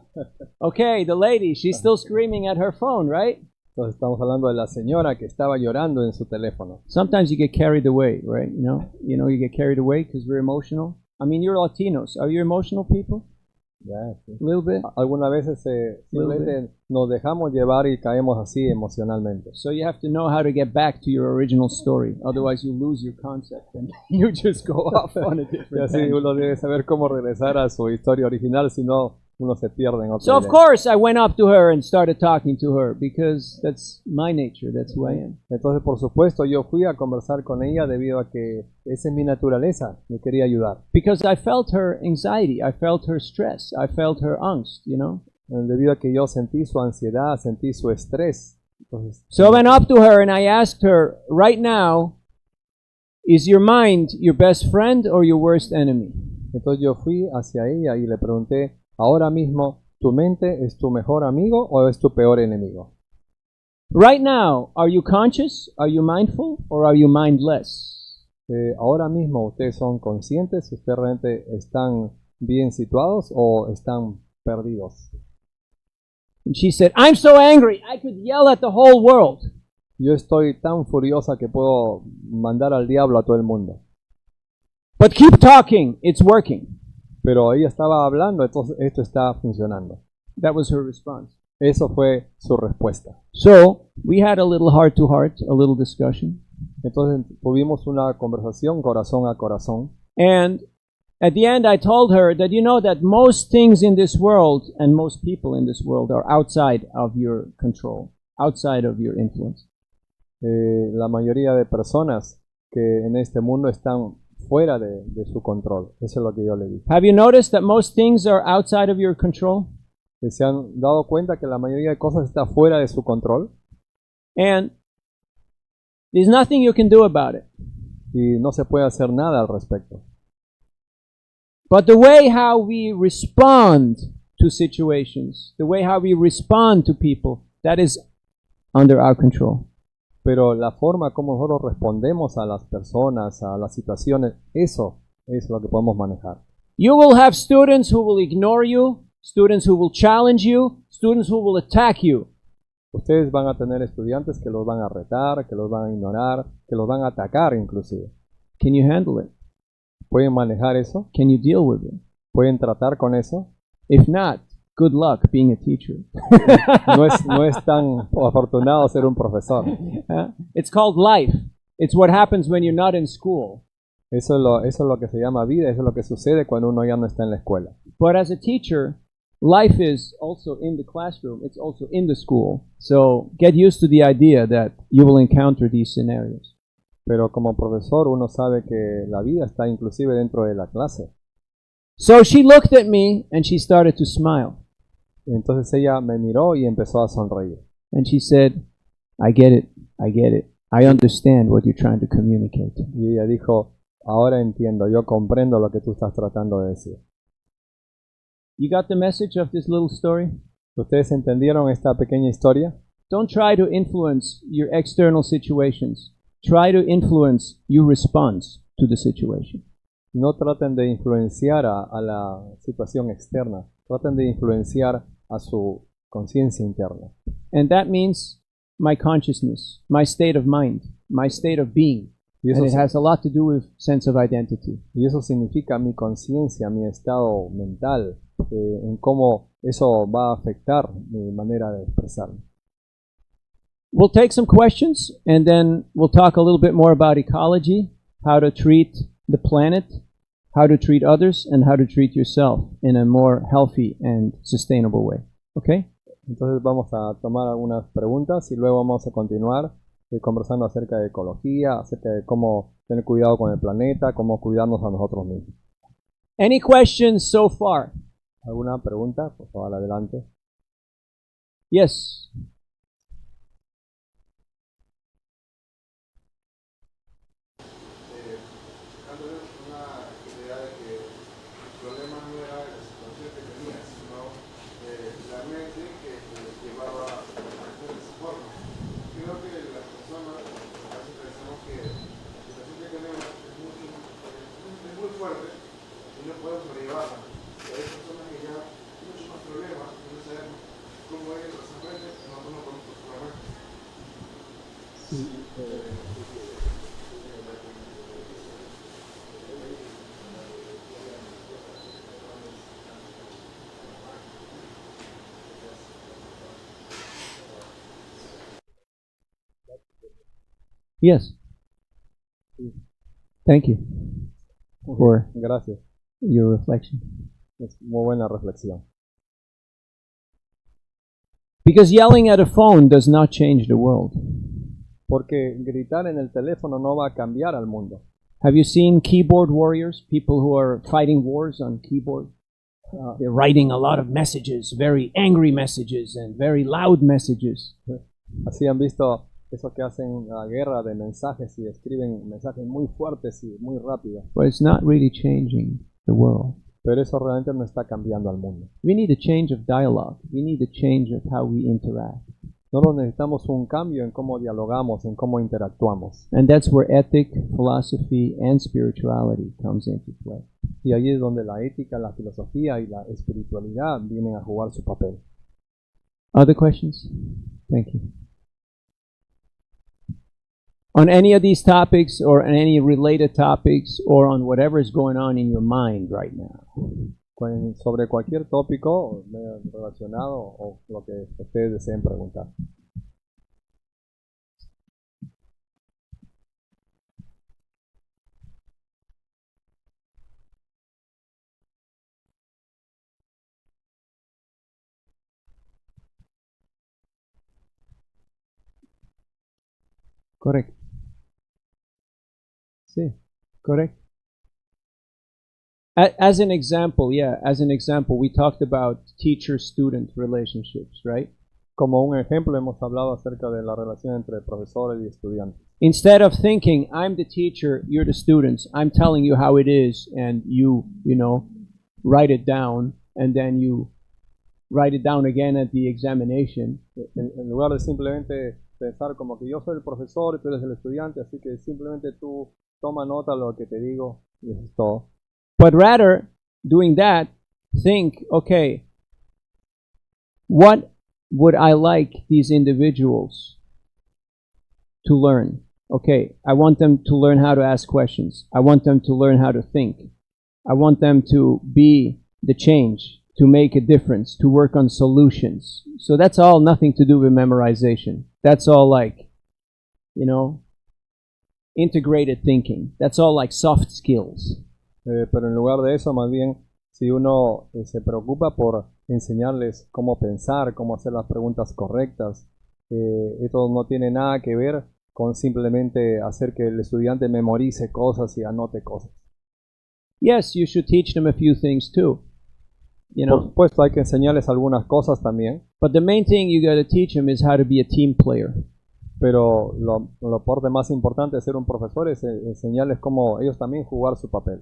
Okay, the lady. She's still screaming at her phone, right? Entonces estamos hablando de la señora que estaba llorando en su teléfono. Sometimes you get carried away, right? You get carried away because we're emotional. I mean, you're Latinos. Are you emotional people? Ya, sí. A little bit. Algunas veces simplemente nos dejamos llevar y caemos así emocionalmente. So you have to know how to get back to your original story. Otherwise, you lose your concept and you just go off on a Y different así tangent. uno debe saber cómo regresar a su historia original, si no uno se pierde en otra So of idea. course I went up to her and started talking to her because that's my nature, that's who I am. Entonces, por supuesto, yo fui a conversar con ella debido a que esa es mi naturaleza, me quería ayudar. Because I felt her anxiety, I felt her stress, I felt her angst, Debido a que yo sentí su ansiedad, sentí su estrés. Entonces, So I went up to her and I asked her, right now, is your mind your best friend or your worst enemy? entonces yo fui hacia ella y le pregunté, ahora mismo, ¿tu mente es tu mejor amigo o es tu peor enemigo? Right now, are you conscious, are you mindful, or are you mindless? Ahora mismo, ¿ustedes son conscientes? ¿Ustedes realmente están bien situados o están perdidos? And she said, I'm so angry, I could yell at the whole world. Yo estoy tan furiosa que puedo mandar al diablo a todo el mundo. But keep talking, it's working. Pero ella estaba hablando, entonces esto está funcionando. That was her response. Eso fue su respuesta. So we had a little heart to heart, a little discussion. Entonces tuvimos una conversación corazón a corazón. And At the end, I told her that you know that most things in this world and most people in this world are outside of your control, outside of your influence. La mayoría de personas que en este mundo están fuera de su control. Eso es lo que yo le dije. Have you noticed that most things are outside of your control? ¿Y se han dado cuenta que la mayoría de cosas está fuera de su control? And there's nothing you can do about it. Y no se puede hacer nada al respecto. But the way how we respond to situations, the way how we respond to people, that is under our control. Pero la forma como nosotros respondemos a las personas, a las situaciones, eso es lo que podemos manejar. You will have students who will ignore you, students who will challenge you, students who will attack you. Ustedes van a tener estudiantes que los van a retar, que los van a ignorar, que los van a atacar inclusive. Can you handle it? ¿Pueden manejar eso? Can you deal with it? ¿Pueden tratar con eso? If not, good luck being a teacher. No es tan afortunado ser un profesor. It's called life. It's what happens when you're not in school. Eso es lo que se llama vida, eso es lo que sucede cuando uno ya no está en la escuela. But as a teacher, life is also in the classroom. It's also in the school. So get used to the idea that you will encounter these scenarios. Pero como profesor uno sabe que la vida está inclusive dentro de la clase. So she looked at me and she started to smile. Entonces ella me miró y empezó a sonreír. And she said, I get it. I get it. I understand what you're trying to communicate. Y ella dijo, ahora entiendo, yo comprendo lo que tú estás tratando de decir. You got the message of this little story? ¿Ustedes entendieron esta pequeña historia? Don't try to influence your external situations. Try to influence your response to the situation. No traten de influenciar a la situación externa. Traten de influenciar a su conciencia interna. And that means my consciousness, my state of mind, my state of being. And it has a lot to do with sense of identity. Y eso significa mi conciencia, mi estado mental, en cómo eso va a afectar mi manera de expresarme. We'll take some questions and then we'll talk a little bit more about ecology, how to treat the planet, how to treat others, and how to treat yourself in a more healthy and sustainable way. Okay? Entonces vamos a tomar algunas preguntas y luego vamos a continuar conversando acerca de ecología, acerca de cómo tener cuidado con el planeta, cómo cuidarnos a nosotros mismos. Any questions so far? ¿Alguna pregunta? Por favor, adelante. Yes. Yes. Thank you for Gracias. your reflection. Es muy buena reflexión. Because yelling at a phone does not change the world. Porque gritar en el teléfono no va a cambiar al mundo. Have you seen keyboard warriors? People who are fighting wars on keyboard? They're writing a lot of messages, very angry messages and very loud messages. Así han visto esos que hacen la guerra de mensajes y escriben mensajes muy fuertes y muy rápidos. But it's not really changing the world. Pero eso realmente no está cambiando al mundo. We need a change of dialogue. We need a change of how we interact. Nosotros necesitamos un cambio en cómo dialogamos, en cómo interactuamos. And that's where ethic, philosophy, and spirituality comes into play. Y ahí es donde la ética, la filosofía y la espiritualidad vienen a jugar su papel. Other questions? Thank you. On any of these topics or on any related topics or on whatever is going on in your mind right now. Sobre cualquier tópico relacionado o lo que ustedes deseen preguntar. Correct. Sí, correct. As an example, we talked about teacher-student relationships, right? Como un ejemplo, hemos hablado acerca de la relación entre profesores y estudiantes. Instead of thinking, I'm the teacher, you're the students, I'm telling you how it is, and you write it down, and then you write it down again at the examination. En lugar de simplemente pensar como que yo soy el profesor y tú eres el estudiante, así que simplemente tú toma nota de lo que te digo y eso es todo. But rather, doing that, think, okay, what would I like these individuals to learn? Okay, I want them to learn how to ask questions. I want them to learn how to think. I want them to be the change, to make a difference, to work on solutions. So that's all nothing to do with memorization. That's all like, integrated thinking. That's all like soft skills. Pero en lugar de eso, más bien, si uno se preocupa por enseñarles cómo pensar, cómo hacer las preguntas correctas, esto no tiene nada que ver con simplemente hacer que el estudiante memorice cosas y anote cosas. Yes, you should teach them a few things too. Por supuesto, hay que enseñarles algunas cosas también. But the main thing you got to teach them is how to be a team player. Pero lo parte más importante de ser un profesor es enseñarles cómo ellos también jugar su papel.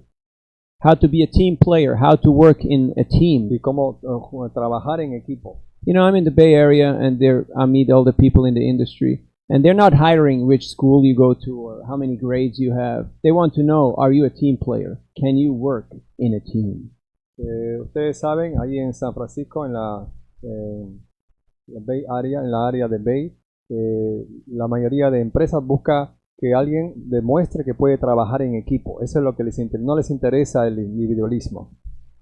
How to be a team player, how to work in a team. Y cómo trabajar en equipo. I'm in the Bay Area, and I meet all the people in the industry, and they're not hiring which school you go to or how many grades you have. They want to know, are you a team player? Can you work in a team? Ustedes saben, ahí en San Francisco, en la Bay Area, en la área de Bay, la mayoría de empresas busca que alguien demuestre que puede trabajar en equipo. Eso es lo que no les interesa el individualismo.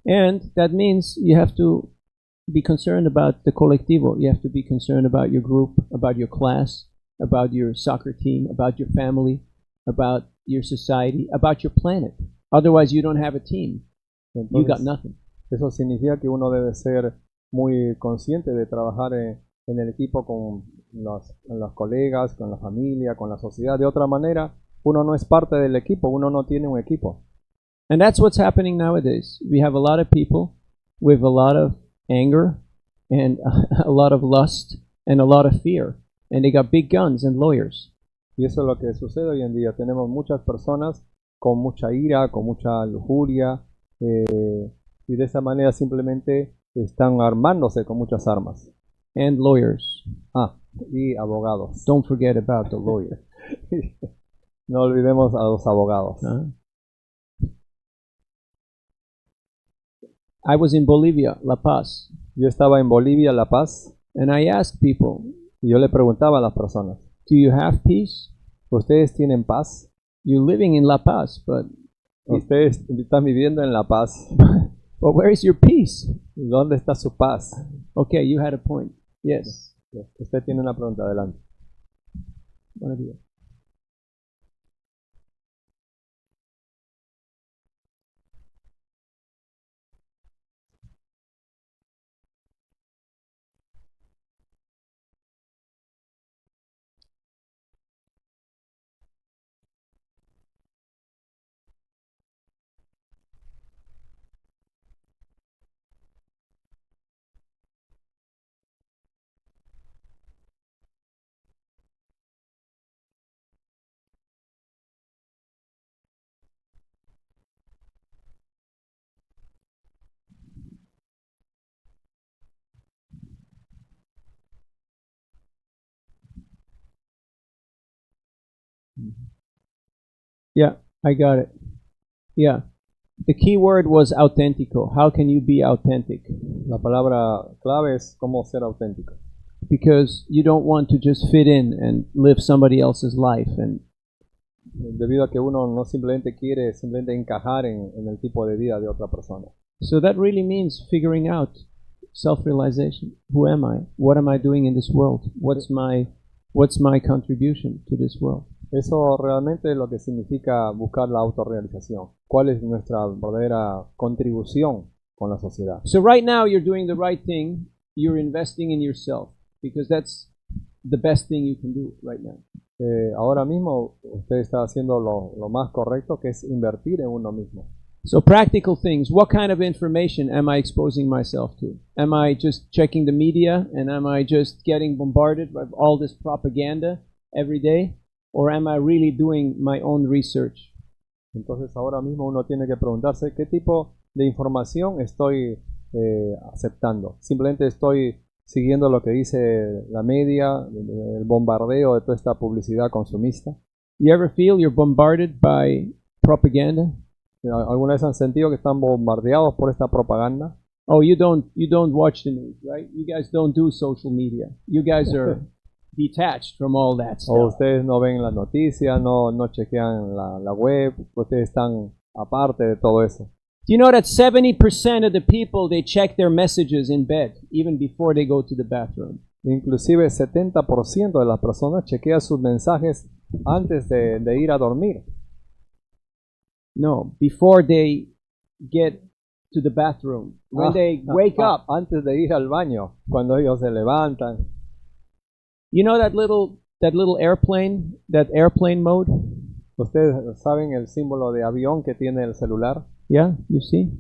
And that means you have to be concerned about the colectivo. You have to be concerned about your group, about your class, about your soccer team, about your family, about your society, about your planet. Otherwise, you don't have a team. Entonces, you got nothing. Eso significa que uno debe ser muy consciente de trabajar en el equipo con los colegas, con la familia, con la sociedad. De otra manera, uno no es parte del equipo, uno no tiene un equipo. And that's what's happening nowadays. We have a lot of people with a lot of anger and a lot of lust and a lot of fear. And they got big guns and lawyers. Y eso es lo que sucede hoy en día. Tenemos muchas personas con mucha ira, con mucha lujuria, y de esa manera simplemente están armándose con muchas armas. And lawyers. Y abogados. Don't forget about the lawyer. No olvidemos a los abogados. I was in Bolivia, La Paz. Yo estaba en Bolivia, La Paz. And I asked people, y yo le preguntaba a las personas, do you have peace? ¿Ustedes tienen paz? You're living in La Paz, but ustedes están viviendo en La Paz. But where is your peace? ¿Dónde está su paz? Okay, you had a point. Yes. Usted tiene una pregunta, adelante. Buenos días. Yeah, I got it. Yeah. The key word was auténtico. How can you be authentic? La palabra clave es cómo ser auténtico. Because you don't want to just fit in and live somebody else's life. And debido a que uno no simplemente quiere encajar en el tipo de vida de otra persona. So that really means figuring out self-realization. Who am I? What am I doing in this world? What's my contribution to this world? Eso realmente es lo que significa buscar la autorrealización. ¿Cuál es nuestra verdadera contribución con la sociedad? So right now you're doing the right thing. You're investing in yourself because that's the best thing you can do right now. ahora mismo usted está haciendo lo más correcto, que es invertir en uno mismo. So practical things. What kind of information am I exposing myself to? Am I just checking the media and am I just getting bombarded by all this propaganda every day? Or am I really doing my own research? Entonces ahora mismo uno tiene que preguntarse qué tipo de información estoy aceptando. Simplemente estoy siguiendo lo que dice la media, el bombardeo de toda esta publicidad consumista. You ever feel you're bombarded by propaganda? ¿Alguna vez han sentido que están bombardeados por esta propaganda? Oh, you don't watch the news, right? You guys don't do social media. You guys are detached from all that O stuff. ustedes no ven las noticias, no chequean la web, ustedes están aparte de todo eso. Do you know that 70% of the people, they check their messages in bed, even before they go to the bathroom? Inclusive 70% de las personas chequean sus mensajes antes de ir a dormir. No, before they get to the bathroom. When they wake up. Antes de ir al baño, cuando ellos se levantan. You know that little airplane, that airplane mode? ¿Ustedes saben el símbolo de avión que tiene el celular? Yeah, you see?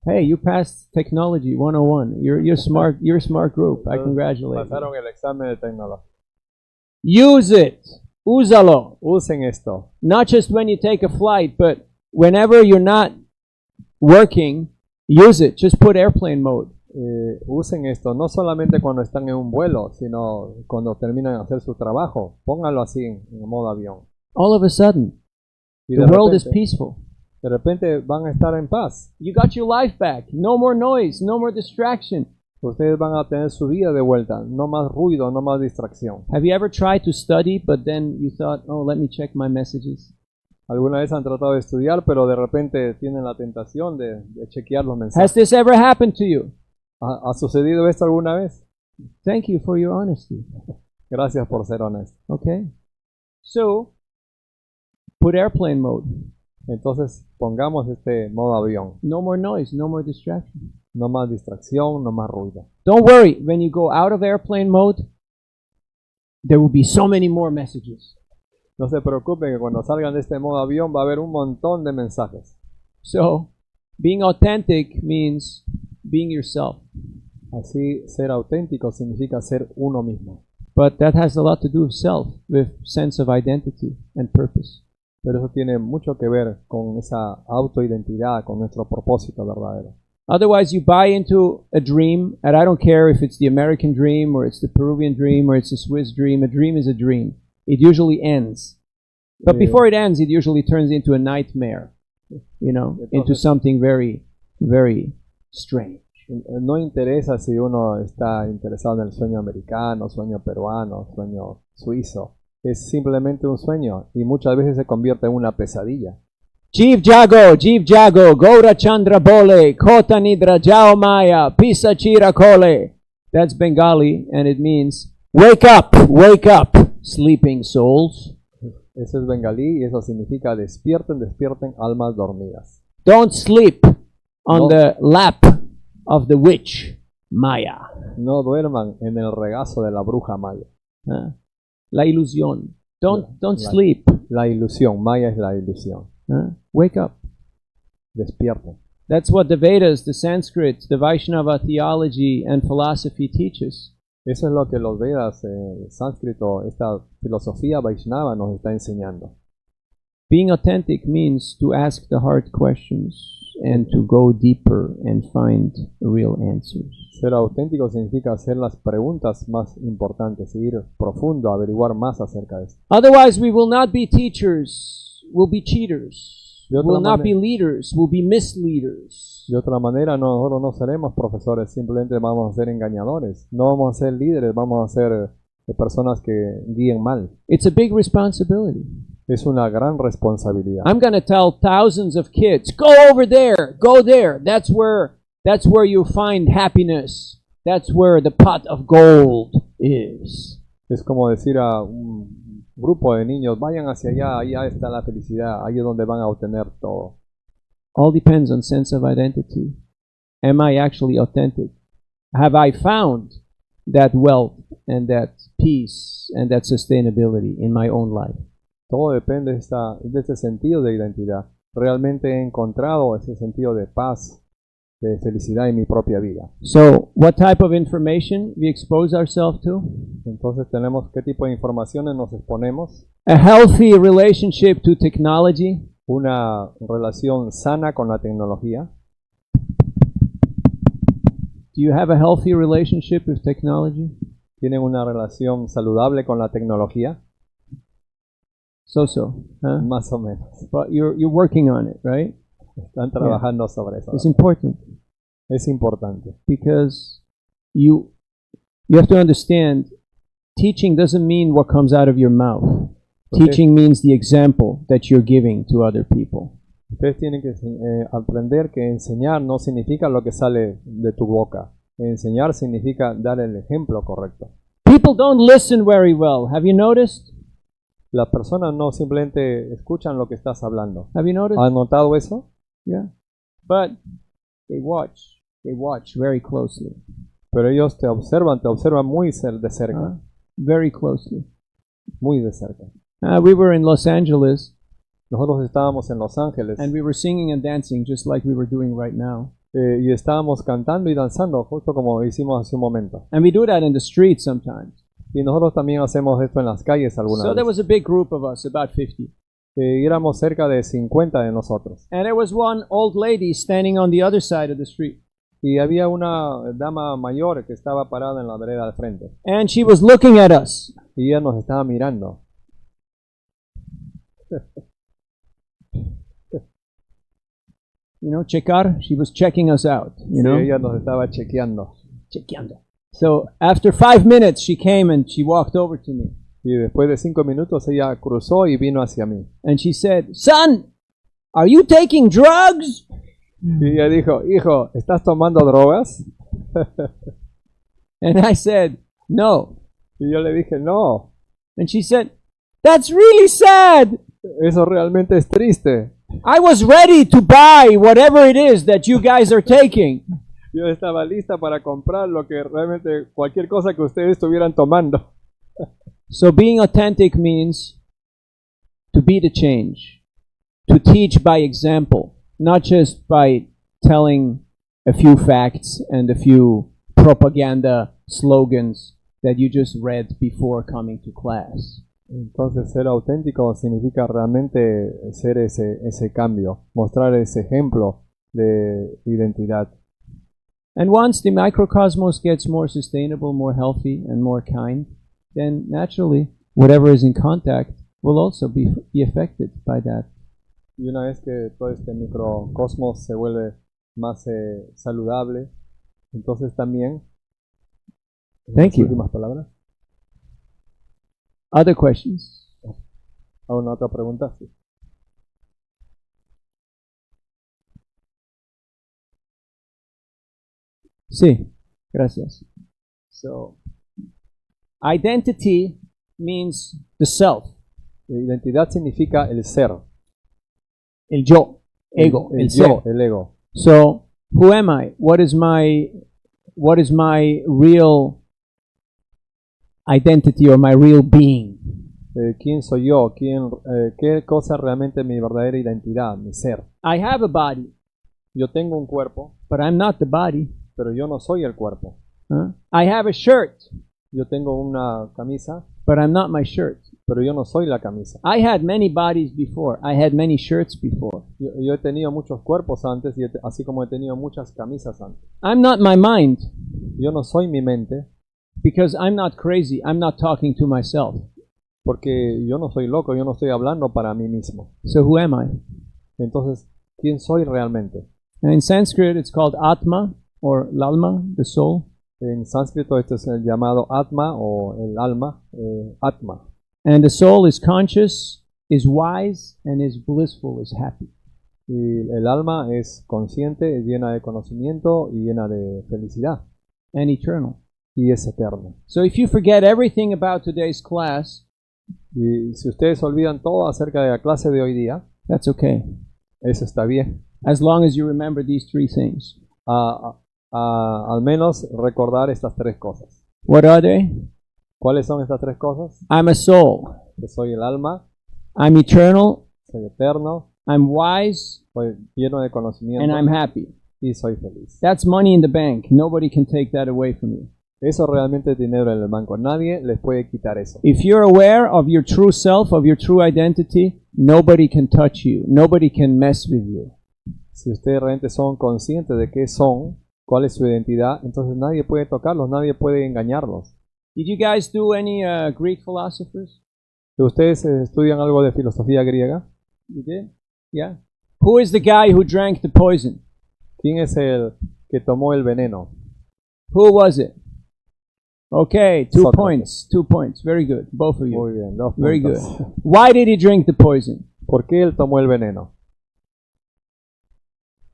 Hey, you passed technology 101. You're smart. You're a smart group. I congratulate you. Pasaron el examen de tecnología. Use it. Úsalo. Usen esto. Not just when you take a flight, but whenever you're not working, use it. Just put airplane mode. Usen esto no solamente cuando están en un vuelo, sino cuando terminan de hacer su trabajo. Pónganlo así en modo avión. All of a sudden, Y the world is peaceful. de repente van a estar en paz. You got your life back. No more noise. No more distraction. Ustedes van a tener su vida de vuelta. No más ruido, no más distracción. Have you ever tried to study, but then you thought, oh, let me check my messages? ¿Alguna vez han tratado de estudiar, pero de repente tienen la tentación de chequear los mensajes? Has this ever happened to you? ¿Ha sucedido esto alguna vez? Thank you for your honesty. Gracias por ser honesto. Okay. So, put airplane mode. Entonces, pongamos este modo avión. No more noise, no more distraction. No más distracción, no más ruido. Don't worry, when you go out of airplane mode, there will be so many more messages. No se preocupen que cuando salgan de este modo avión va a haber un montón de mensajes. So, being authentic means being yourself. Así, ser auténtico significa ser uno mismo. But that has a lot to do with self, with sense of identity and purpose. Pero eso tiene mucho que ver con esa autoidentidad, con nuestro propósito verdadero. Otherwise, you buy into a dream, and I don't care if it's the American dream, or it's the Peruvian dream, or it's the Swiss dream. A dream is a dream. It usually ends. But before it ends, it usually turns into a nightmare, you know, into something very, very strange. No interesa si uno está interesado en el sueño americano, sueño peruano, sueño suizo. Es simplemente un sueño y muchas veces se convierte en una pesadilla. Jeev Jago, Gaura Chandra Bole, Kota Nidra Jao Maya, Pisa Chira Kole. That's Bengali and it means wake up, sleeping souls. Eso es bengalí y eso significa despierten almas dormidas. Don't sleep on the lap of the witch, Maya. No duerman en el regazo de la bruja maya. La ilusión. Don't sleep. La ilusión, maya es la ilusión. Wake up. Despierten. That's what the Vedas, the Sanskrit, the Vaishnava theology and philosophy teaches. Eso es lo que los Vedas, el sánscrito, esta filosofía Vaishnava nos está enseñando. Being authentic means to ask the hard questions and to go deeper and find real answers. Ser auténtico significa hacer las preguntas más importantes, ir profundo, averiguar más acerca de esto. Otherwise, we will not be teachers, we'll be cheaters. We will not be leaders, we'll be misleaders. De otra manera, nosotros no seremos profesores, simplemente vamos a ser engañadores. No vamos a ser líderes, vamos a ser personas que guíen mal. It's a big responsibility. Es una gran responsabilidad. I'm going to tell thousands of kids, go over there, go there. That's where you find happiness. That's where the pot of gold is. Es como decir a un grupo de niños, vayan hacia allá, allá está la felicidad, ahí es donde van a obtener todo. All depends on sense of identity. Am I actually authentic? Have I found that wealth and that peace and that sustainability in my own life. Todo depende de este sentido de identidad. Realmente he encontrado ese sentido de paz, de felicidad en mi propia vida. So, what type of information we expose ourselves to? Entonces tenemos qué tipo de informaciones nos exponemos. A healthy relationship to technology. Una relación sana con la tecnología. Do you have a healthy relationship with technology? ¿Tienen una relación saludable con la tecnología? So, huh? Más o menos. But you're working on it, right? Están trabajando sobre eso. It's important. Es importante. Because you have to understand, teaching doesn't mean what comes out of your mouth. Okay. Teaching means the example that you're giving to other people. Ustedes tienen que aprender que enseñar no significa lo que sale de tu boca. Enseñar significa dar el ejemplo correcto. People don't listen very well. Have you noticed? Las personas no simplemente escuchan lo que estás hablando. Have you noticed? ¿Has notado eso? Yeah. But they watch. They watch very closely. Pero ellos te observan muy de cerca. Very closely. Muy de cerca. We were in Los Angeles. Nosotros estábamos en Los Ángeles. And we were singing and dancing just like we were doing right now. Y estábamos cantando y danzando justo como hicimos hace un momento. And we do that in the streets sometimes. Y nosotros también hacemos esto en las calles algunas So there veces. was a big group of us, about 50. Y éramos cerca de 50 de nosotros. And there was one old lady standing on the other side of the street. Y había una dama mayor que estaba parada en la vereda al frente. And she was looking at us. Y ella nos estaba mirando. You know, checar. She was checking us out. You know, Ella nos estaba chequeando. chequeando. So after 5 minutes, she came and she walked over to me. Y después de 5 minutos ella cruzó y vino hacia mí. And she said, "Son, are you taking drugs?" Y ella dijo, hijo, ¿estás tomando drogas? And I said, "No." Y yo le dije, no, And she said, "That's really sad. eso realmente es triste. I was ready to buy whatever it is that you guys are taking." Yo estaba lista para comprar lo que realmente, cualquier cosa que ustedes estuvieran tomando. So being authentic means to be the change, to teach by example, not just by telling a few facts and a few propaganda slogans that you just read before coming to class. Entonces ser auténtico significa realmente ser ese cambio, mostrar ese ejemplo de identidad. And once the microcosmos gets more sustainable, more healthy, and more kind, then naturally, whatever is in contact will also be affected by that. Y una vez que todo este microcosmos se vuelve más saludable, entonces también... Thank you. Últimas palabras. Other questions? ¿Alguna otra pregunta? Sí. Sí, gracias. So, identity means the self. Identidad significa el ser. El yo, ego, el el yo, ser. el ego. So, who am I? What is my real identity or my real being? ¿Quién soy yo? ¿Qué cosa realmente es mi verdadera identidad, mi ser? I have a body, Yo tengo un cuerpo, but I'm not the body. pero yo no soy el cuerpo. I have a shirt, Yo tengo una camisa, but I'm not my shirt. pero yo no soy la camisa. I had many bodies before. I had many shirts before. Yo he tenido muchos cuerpos antes, y así como he tenido muchas camisas antes. I'm not my mind Yo no soy mi mente, because I'm not crazy. I'm not talking to myself. porque yo no soy loco, yo no estoy hablando para mí mismo. So who am I? Entonces, ¿quién soy realmente? And in Sanskrit, it's called Atma or Lalma, the soul. En sánscrito esto es el llamado Atma o el alma, Atma. And the soul is conscious, is wise, and is blissful, is happy. Y el alma es consciente, es llena de conocimiento y llena de felicidad. And eternal. Y es eterno. So if you forget everything about today's class, Y si ustedes olvidan todo acerca de la clase de hoy día, that's okay. eso está bien. As long as you remember these three things. Al menos recordar estas tres cosas. What are they? ¿Cuáles son estas tres cosas? I'm a soul. Que soy el alma, I'm eternal. soy eterno, I'm wise. soy lleno de And conocimiento I'm happy. y soy feliz. That's money in the bank. Nobody can take that away from you. Eso realmente es dinero en el banco. Nadie les puede quitar eso. If you're aware of your true self, of your true identity, nobody can touch you. Nobody can mess with you. Si ustedes realmente son conscientes de qué son, cuál es su identidad, entonces nadie puede tocarlos, nadie puede engañarlos. Did you guys do any Greek philosophers? ¿Ustedes estudian algo de filosofía griega? You did? Yeah. Who is the guy who drank the poison? ¿Quién es el que tomó el veneno? Who was it? Okay, 2 Sócrates. points. 2 points. Very good. Both of you. Muy bien, 2 Very good. puntos. Why did he drink the poison? ¿Por qué él tomó el veneno?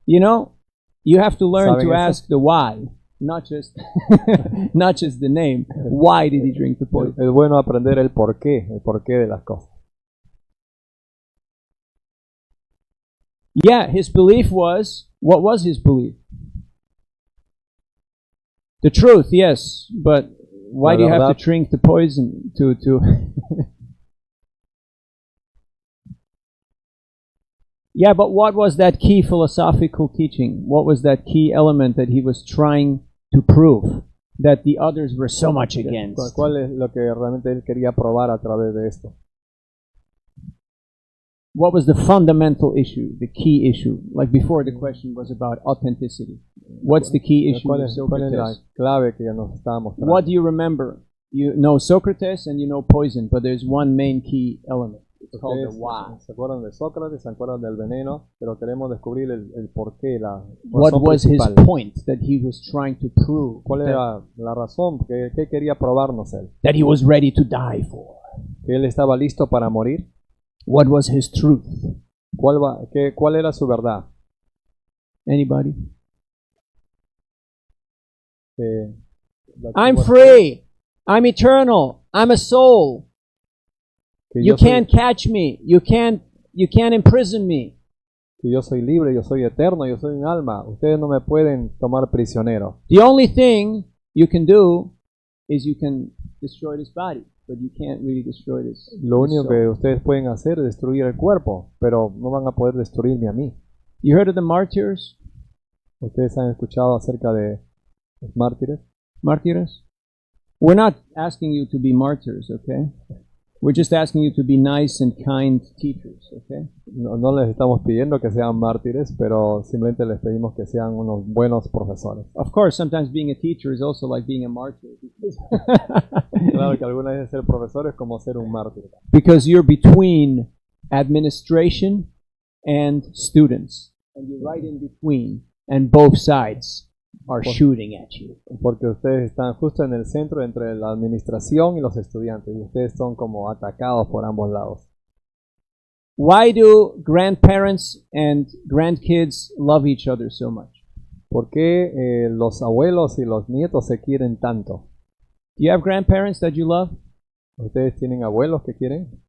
You know, you have to learn ¿Saben to eso? ask the why, not just not just the name. Why did he drink the poison? Es bueno aprender el porqué de las cosas. Yeah, his belief was, what was his belief? The truth, yes, but why La do you have verdad. to drink the poison to Yeah, but what was that key philosophical teaching? What was that key element that he was trying to prove that the others were so much against? ¿Cuál es lo que realmente él quería probar a través de esto? What was the fundamental issue, the key issue? Like before, the question was about authenticity. What's the key issue ¿Cuál of es la Socrates? clave que nos está mostrando? What do you remember? You know Socrates and you know poison, but there's one main key element. It's called the Ustedes why. se acuerdan de Sócrates, se acuerdan del veneno, pero queremos descubrir el porqué, la What razón was his principal. point that he was trying to prove? ¿Cuál era la razón? ¿Qué quería probarnos él? That he was ready to die for. ¿Que él estaba listo para morir? What was his truth? ¿Cuál era su verdad? Anybody? La I'm que- free. I'm eternal. I'm a soul. que You yo soy- can't catch me. You can't imprison me. que yo soy libre, yo soy eterno, yo soy un alma. Ustedes no me pueden tomar prisionero. The only thing you can do is you can destroy this body, but you can't really destroy this. Lo this único soul. que ustedes pueden hacer es destruir el cuerpo, pero no van a poder destruirme a mí. You heard of the martyrs? Ustedes han escuchado acerca de los mártires. Martyrs? We're not asking you to be martyrs, okay? We're just asking you to be nice and kind teachers, okay? No les estamos pidiendo que sean mártires, pero simplemente les pedimos que sean unos buenos profesores. Of course, sometimes being a teacher is also like being a martyr. Claro que algunas veces ser profesor es como ser un mártir. Because you're between administration and students. And you're right in between. And both sides are shooting at you. Porque ustedes están justo en el centro entre la administración y los estudiantes. Y ustedes son como atacados por ambos lados. Why do grandparents and grandkids love each other so much? ¿Por qué los abuelos y los nietos se quieren tanto? Do you have grandparents that you love? ¿Ustedes tienen abuelos que quieren?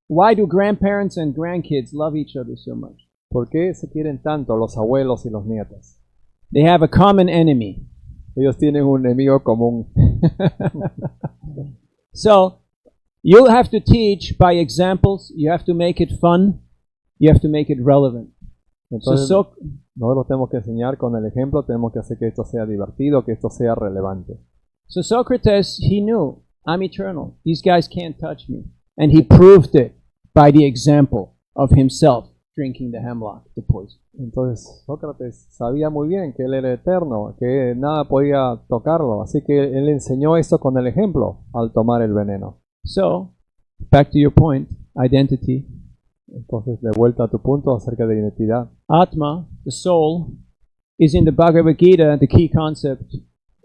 Why do grandparents and grandkids love each other so much? ¿Por qué se quieren tanto los abuelos y los nietos? They have a common enemy. Ellos tienen un enemigo común. So, you have to teach by examples. You have to make it fun. You have to make it relevant. Entonces, So nosotros tenemos que enseñar con el ejemplo, tenemos que hacer que esto sea divertido, que esto sea relevante. Socrates, he knew, I'm eternal. These guys can't touch me. And he proved it by the example of himself drinking the hemlock, the poison. Entonces Sócrates sabía muy bien que él era eterno, que nada podía tocarlo, así que él enseñó esto con el ejemplo al tomar el veneno. So, back to your point, identity. Entonces, de vuelta a tu punto acerca de identidad. Atma, the soul, is in the Bhagavad Gita, the key concept.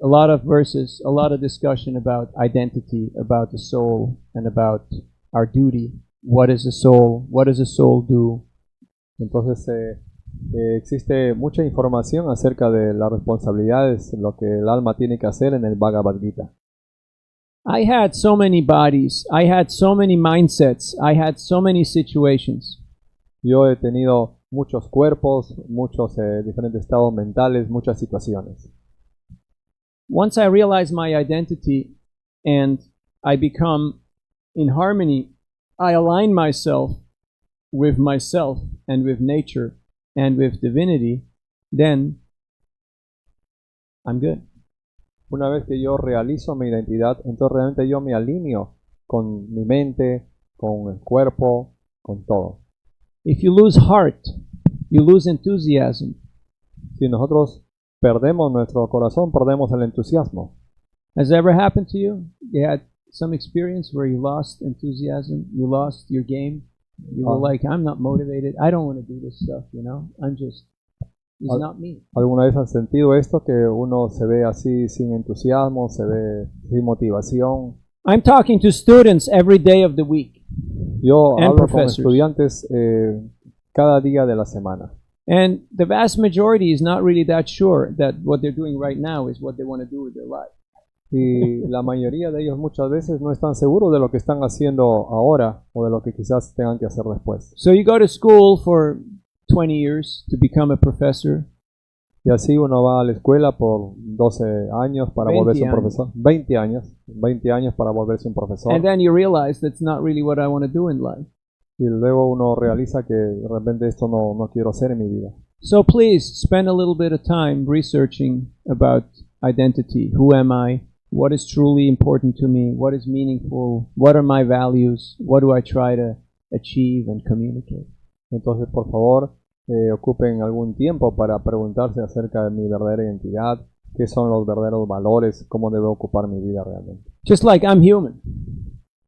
A lot of verses, a lot of discussion about identity, about the soul, and about our duty. What is a soul? What does a soul do? Entonces existe mucha información acerca de las responsabilidades, lo que el alma tiene que hacer en el Bhagavad Gita. I had so many bodies. I had so many mindsets. I had so many situations. Yo he tenido muchos cuerpos, muchos diferentes estados mentales, muchas situaciones. Once I realized my identity and I become in harmony, I align myself with myself and with nature and with divinity, then I'm good. Una vez que yo realizo mi identidad, entonces realmente yo me alineo con mi mente, con el cuerpo, con todo. If you lose heart, you lose enthusiasm. Si nosotros perdemos nuestro corazón, perdemos el entusiasmo. Has that ever happened to you? You had some experience where you lost enthusiasm, you lost your game, you were like, I'm not motivated, I don't want to do this stuff, it's not me. ¿Alguna vez han sentido esto, que uno se ve así sin entusiasmo, se ve sin motivación? I'm talking to students every day of the week. Yo And hablo con professors. estudiantes cada día de la semana. And the vast majority is not really that sure that what they're doing right now is what they want to do with their life. Y la mayoría de ellos muchas veces no están seguros de lo que están haciendo ahora o de lo que quizás tengan que hacer después. So you go to school for 20 years to become a professor. Y así uno va a la escuela por 12 años para 20 volverse un años. profesor. 20 años para volverse un profesor. And then you realize that's not really what I want to do in life. Y luego uno realiza que de repente esto no quiero hacer en mi vida. So please spend a little bit of time researching about identity. Who am I? What is truly important to me? What is meaningful? What are my values? What do I try to achieve and communicate? Entonces, por favor, ocupen algún tiempo para preguntarse acerca de mi verdadera identidad, qué son los verdaderos valores, cómo debo ocupar mi vida realmente. Just like I'm human.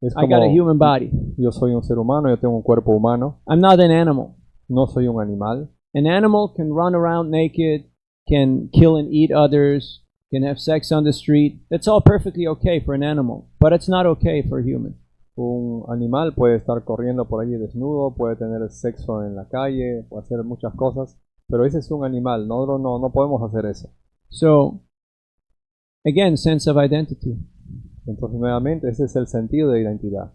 Es I got a human body. yo soy un ser humano, yo tengo un cuerpo humano, I'm not an animal. no soy un animal. An animal can run around naked, can kill and eat others, can have sex on the street. That's all perfectly okay for an animal, but it's not okay for a human. Un animal puede estar corriendo por allí desnudo, puede tener sexo en la calle, puede hacer muchas cosas, pero ese es un animal, nosotros no podemos hacer eso. So, again, sense of identity. Entonces, nuevamente, ese es el sentido de identidad.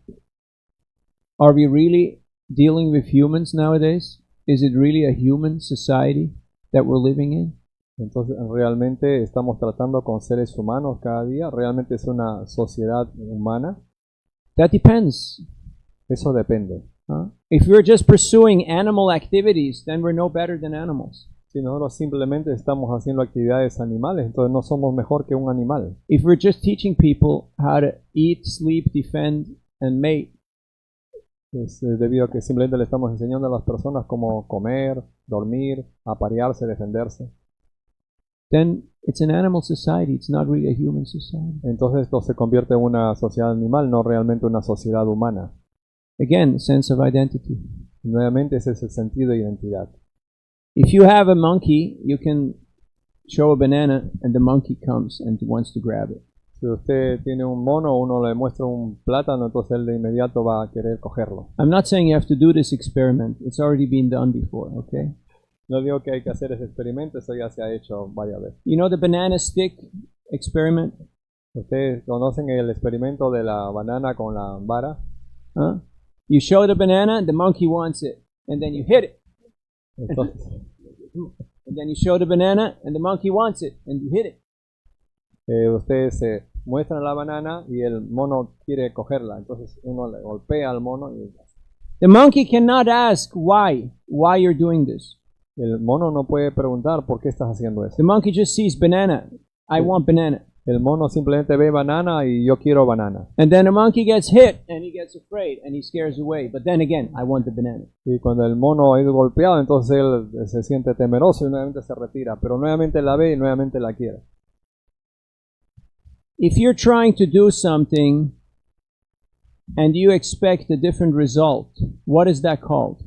Are we really dealing with humans nowadays? Is it really a human society that we're living in? Entonces, realmente estamos tratando con seres humanos cada día, realmente es una sociedad humana. That depends. Eso depende. If we're just pursuing animal activities, then we're no better than animals. Si nosotros simplemente estamos haciendo actividades animales, entonces no somos mejor que un animal. If we're just teaching people how to eat, sleep, defend, and mate, Es debido a que simplemente le estamos enseñando a las personas cómo comer, dormir, aparearse, defenderse. then it's an animal society. It's not really a human society. Entonces esto se convierte en una sociedad animal, no realmente una sociedad humana. Again, sense of identity. Y nuevamente ese es el sentido de identidad. If you have a monkey, you can show a banana and the monkey comes and wants to grab it. Si usted tiene un mono, uno le muestra un plátano, entonces él de inmediato va a querer cogerlo. I'm not saying you have to do this experiment. It's already been done before, okay? No digo que hay que hacer ese experimento, eso ya se ha hecho varias veces. You know the banana stick experiment? ¿Ustedes conocen el experimento de la banana con la vara? Huh? You show the banana, the monkey wants it, and then you hit it. Entonces, And then you show the banana, and the monkey wants it, and you hit it. ustedes muestran la banana y el mono quiere cogerla, entonces uno le golpea al mono y The monkey cannot ask why you're doing this. el mono no puede preguntar por qué estás haciendo eso. The monkey just sees banana. I want banana. El mono simplemente ve banana y yo quiero banana. And then the monkey gets hit, and he gets afraid, and he scares away. But then again, I want the banana. Y cuando el mono es golpeado, entonces él se siente temeroso y nuevamente se retira, pero nuevamente la ve y nuevamente la quiere. If you're trying to do something and you expect a different result, what is that called?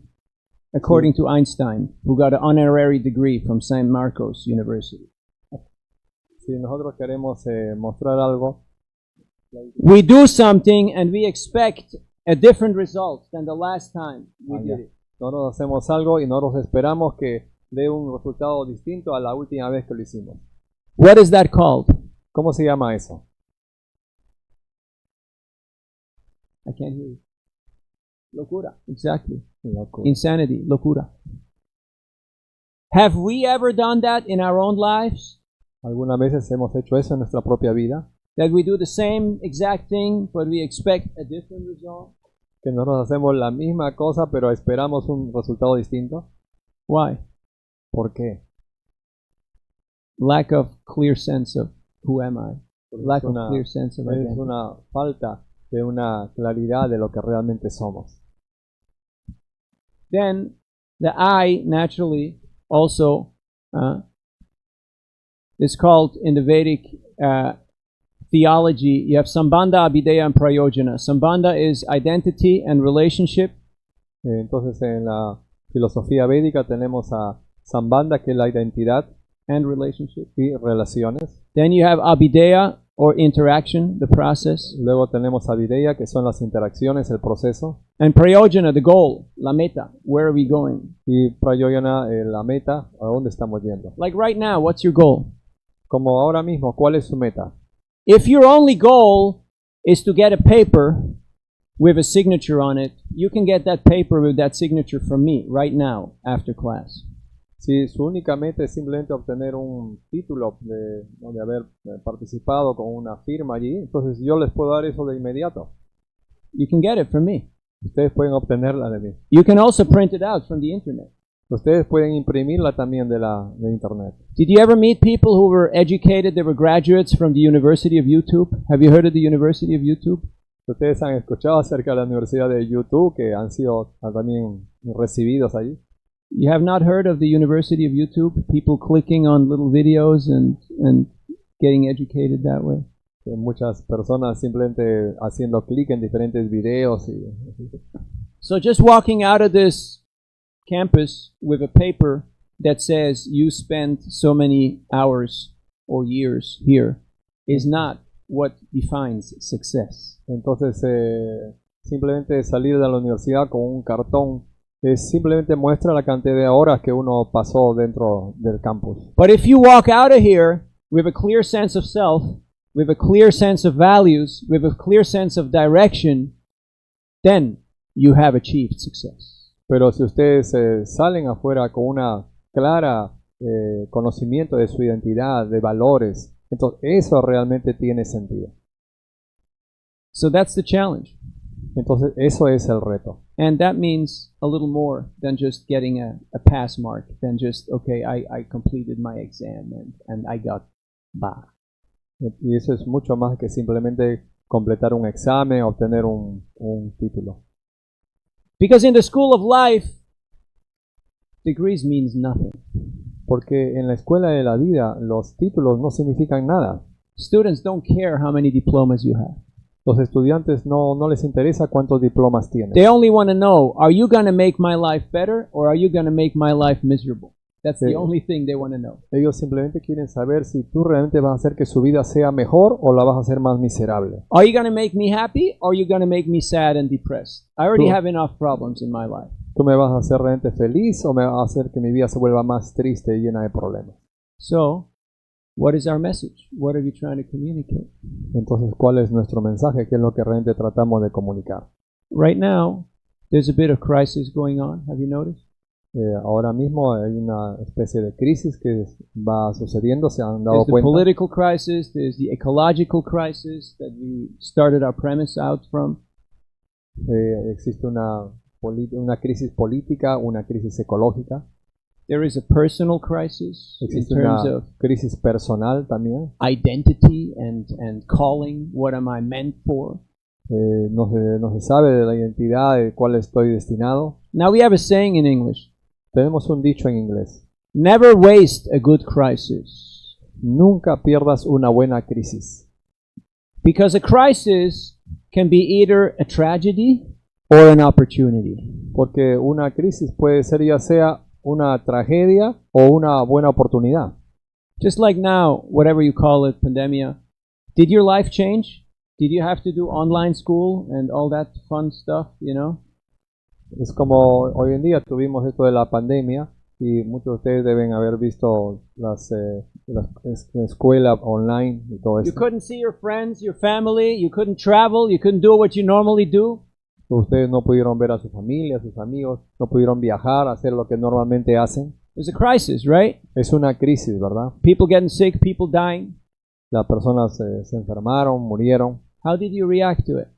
According to Einstein, who got an honorary degree from San Marcos University. Si nosotros queremos mostrar algo, We do something and we expect a different result than the last time we did it. nosotros hacemos algo y nosotros esperamos que dé un resultado distinto a la última vez que lo hicimos. What is that called? ¿Cómo se llama eso? I can't hear you. Locura. Exactly. Loco. Insanity. Locura. Have we ever done that in our own lives? ¿Algunas veces hemos hecho eso en nuestra propia vida? That we do the same exact thing, but we expect a different result? Que nosotros hacemos la misma cosa, pero esperamos un resultado distinto. Why? ¿Por qué? Lack of clear sense of who am I? Lack of una, clear sense of es identity. una falta de una claridad de lo que realmente somos. Then the I naturally also is called in the Vedic theology, you have Sambandha, Abhideya, and Prayojana. Sambandha is identity and relationship. Entonces en la filosofía védica tenemos a Sambandha, que es la identidad and relationship. y relaciones. Then you have Abhideya, or interaction, the process. Luego tenemos Abhideya, que son las interacciones, el proceso. And Prayojana, the goal, la meta, where are we going? Y Prayojana, la meta, a dónde estamos yendo. Like right now, what's your goal? Como ahora mismo, ¿cuál es su meta? If your only goal is to get a paper with a signature on it, you can get that paper with that signature from me right now after class. Si su única meta es simplemente obtener un título de haber participado con una firma allí, entonces yo les puedo dar eso de inmediato. You can get it from me. Ustedes pueden obtenerla de mí. You can also print it out from the internet. Ustedes pueden imprimirla también de internet. Did you ever meet people who were educated, they were graduates from the University of YouTube? Have you heard of the University of YouTube? Ustedes han escuchado acerca de la Universidad de YouTube, que han sido también recibidos allí. You have not heard of the University of YouTube? People clicking on little videos and getting educated that way? Que muchas personas simplemente haciendo clic en diferentes videos. So just walking out of this campus with a paper that says you spent so many hours or years here is not what defines success. Entonces, simplemente salir de la universidad con un cartón simplemente muestra la cantidad de horas que uno pasó dentro del campus. But if you walk out of here with a clear sense of self, with a clear sense of values, with a clear sense of direction, then you have achieved success. Pero si ustedes salen afuera con una clara conocimiento de su identidad, de valores, entonces eso realmente tiene sentido. So that's the challenge. Entonces eso es el reto. And that means a little more than just getting a pass mark, than just, okay, I completed my exam and I got ba. Y eso es mucho más que simplemente completar un examen, obtener un título. Because in the school of life, degrees means nothing. Porque en la escuela de la vida los títulos no significan nada. Students don't care how many diplomas you have. Los estudiantes no les interesa cuántos diplomas tienen. They only want to know, are you going to make my life better or are you going to make my life miserable? That's the only thing they want to know. Ellos simplemente quieren saber si tú realmente vas a hacer que su vida sea mejor o la vas a hacer más miserable. Are you going to make me happy or are you going to make me sad and depressed? I already have enough problems in my life. ¿Tú me vas a hacer realmente feliz o me vas a hacer que mi vida se vuelva más triste y llena de problemas? So, what is our message? What are we trying to communicate? Entonces, ¿cuál es nuestro mensaje? ¿Qué es lo que realmente tratamos de comunicar? Right now, there's a bit of crisis going on. Have you noticed? Ahora mismo hay una especie de crisis que va sucediendo, se han dado There's the cuenta. political crisis, there's the ecological crisis that we started our premise out from. Existe una crisis política, una crisis ecológica. There is a personal crisis in Existe terms una of crisis personal también. identity and calling. What am I meant for? No se sabe de la identidad, de cuál estoy destinado. Now we have a saying in English. Tenemos un dicho en inglés. Never waste a good crisis. Nunca pierdas una buena crisis. Because a crisis can be either a tragedy or an opportunity. Porque una crisis puede ser ya sea una tragedia o una buena oportunidad. Just like now, whatever you call it, pandemia, did your life change? Did you have to do online school and all that fun stuff, you know? Es como hoy en día tuvimos esto de la pandemia y muchos de ustedes deben haber visto las escuelas online y todo You eso. couldn't see your friends, your family, you couldn't travel, you couldn't do what you normally do. Ustedes no pudieron ver a su familia, a sus amigos, no pudieron viajar, hacer lo que normalmente hacen. There's a crisis, right? Es una crisis, ¿verdad? People getting sick, people dying. Las personas se enfermaron, murieron. How did you react to it?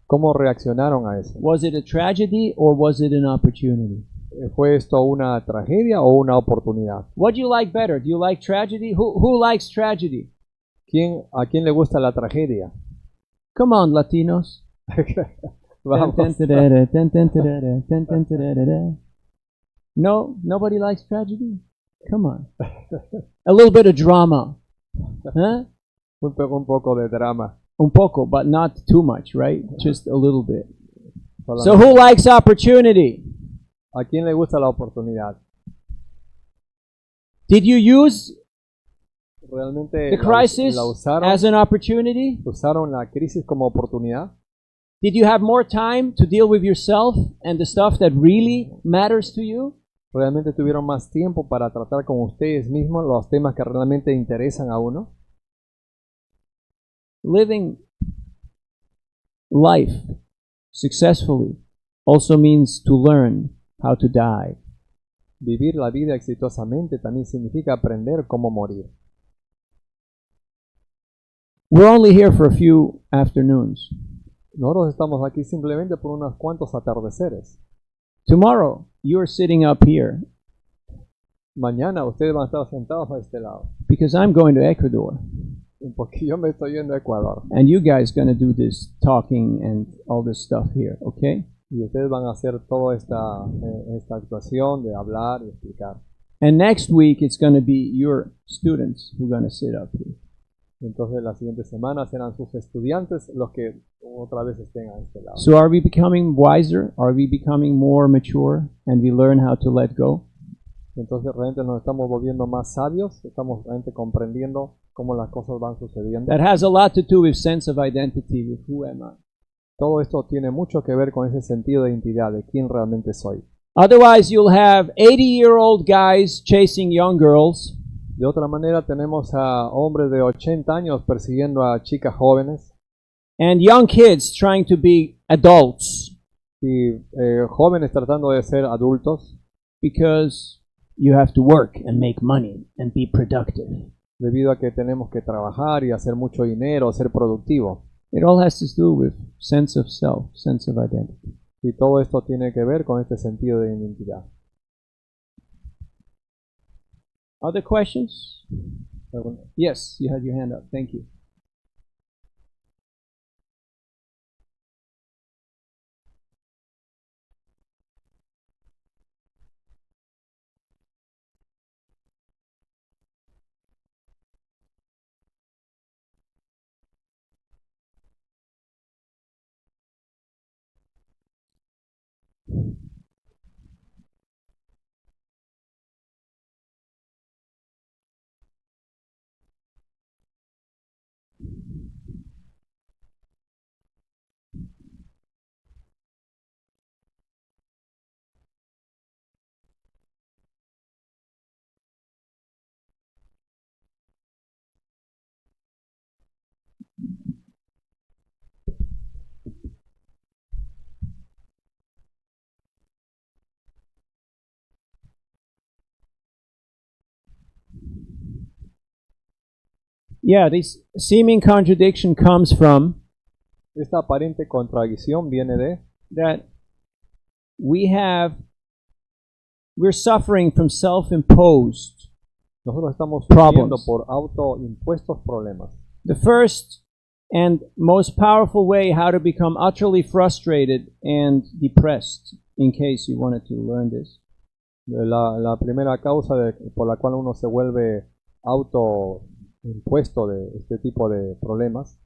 ¿Cómo reaccionaron a eso? Was it a tragedy or was it an opportunity? ¿Fue esto una tragedia o una oportunidad? What do you like better? Do you like tragedy? Who likes tragedy? ¿A quién le gusta la tragedia? Come on, Latinos. Vamos. No, nobody likes tragedy. Come on. A little bit of drama. Huh? Un poco de drama. Un poco, but not too much, right? Just a little bit. Solamente. So who likes opportunity? ¿A quién le gusta la oportunidad? Did you use ¿Realmente the crisis la usaron, as an opportunity? usaron la crisis como oportunidad? Did you have more time to deal with yourself and the stuff that really matters to you? ¿Realmente tuvieron más tiempo para tratar con ustedes mismos los temas que realmente interesan a uno? Living life successfully also means to learn how to die. Vivir la vida exitosamente también significa aprender cómo morir. We're only here for a few afternoons. Nosotros estamos aquí simplemente por unos cuantos atardeceres. Tomorrow, you're sitting up here Mañana ustedes van a estar sentados a este lado, because I'm going to Ecuador. porque yo me estoy yendo a Ecuador. And you guys going to do this talking and all this stuff here, okay? Y ustedes van a hacer toda esta actuación de hablar y explicar. And next week, it's going to be your students who are going to sit up here. Entonces la siguiente semana serán sus estudiantes los que otra vez estén a este lado. So are we becoming wiser? Are we becoming more mature? And we learn how to let go? Entonces realmente nos estamos volviendo más sabios, estamos realmente comprendiendo cómo las cosas van sucediendo. That has a lot to do with sense of identity, with who am I. Todo esto tiene mucho que ver con ese sentido de identidad, de quién realmente soy. Otherwise, you'll have 80-year-old guys chasing young girls. De otra manera tenemos a hombres de 80 años persiguiendo a chicas jóvenes And young kids trying to be adults y jóvenes tratando de ser adultos because you have to work and make money and be productive. debido a que tenemos que trabajar y hacer mucho dinero, ser productivo. It all has to do with sense of self, sense of identity. Y todo esto tiene que ver con este sentido de identidad. Other questions? Yes, you had your hand up. Thank you. Yeah, this seeming contradiction comes from Esta aparente contradicción viene de that we're suffering from self-imposed. nosotros estamos Problems. sufriendo por autoimpuestos problemas. The first and most powerful way how to become utterly frustrated and depressed, in case you wanted to learn this, La primera causa por la cual uno se vuelve autoimpuesto de este tipo de problemas.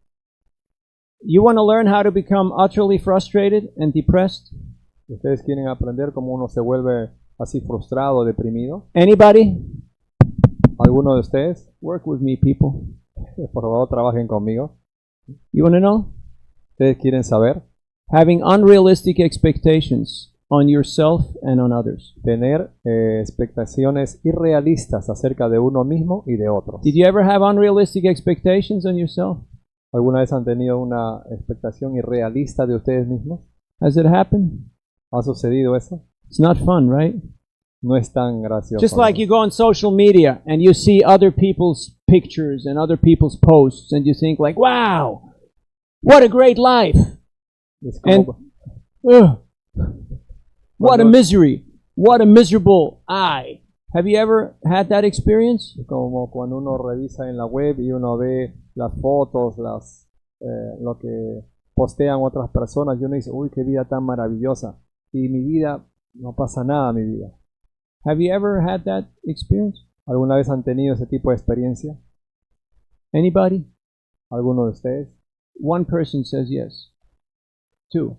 you want to learn how to become utterly frustrated and depressed? ¿Ustedes quieren aprender cómo uno se vuelve así frustrado, deprimido? Anybody? ¿Alguno de ustedes? Work with me, people. Por favor, trabajen conmigo. You want to know? ¿Ustedes quieren saber? Having unrealistic expectations on yourself and on others. Tener expectaciones irrealistas acerca de uno mismo y de otros. Did you ever have unrealistic expectations on yourself? ¿Alguna vez han tenido una expectación irrealista de ustedes mismos? Has it happened? ¿Ha sucedido eso? It's not fun, right? no es tan gracioso. Just like you go on social media and you see other people's pictures and other people's posts and you think like, wow, what a great life. Es And como, what a misery. What a miserable I. Have you ever had that experience? es como cuando uno revisa en la web y uno ve las fotos, lo que postean otras personas y uno dice, uy, qué vida tan maravillosa. Y mi vida, no pasa nada en mi vida. Have you ever had that experience? ¿Alguna vez han tenido ese tipo de experiencia? Anybody? ¿Alguno de ustedes? One person says yes. Two.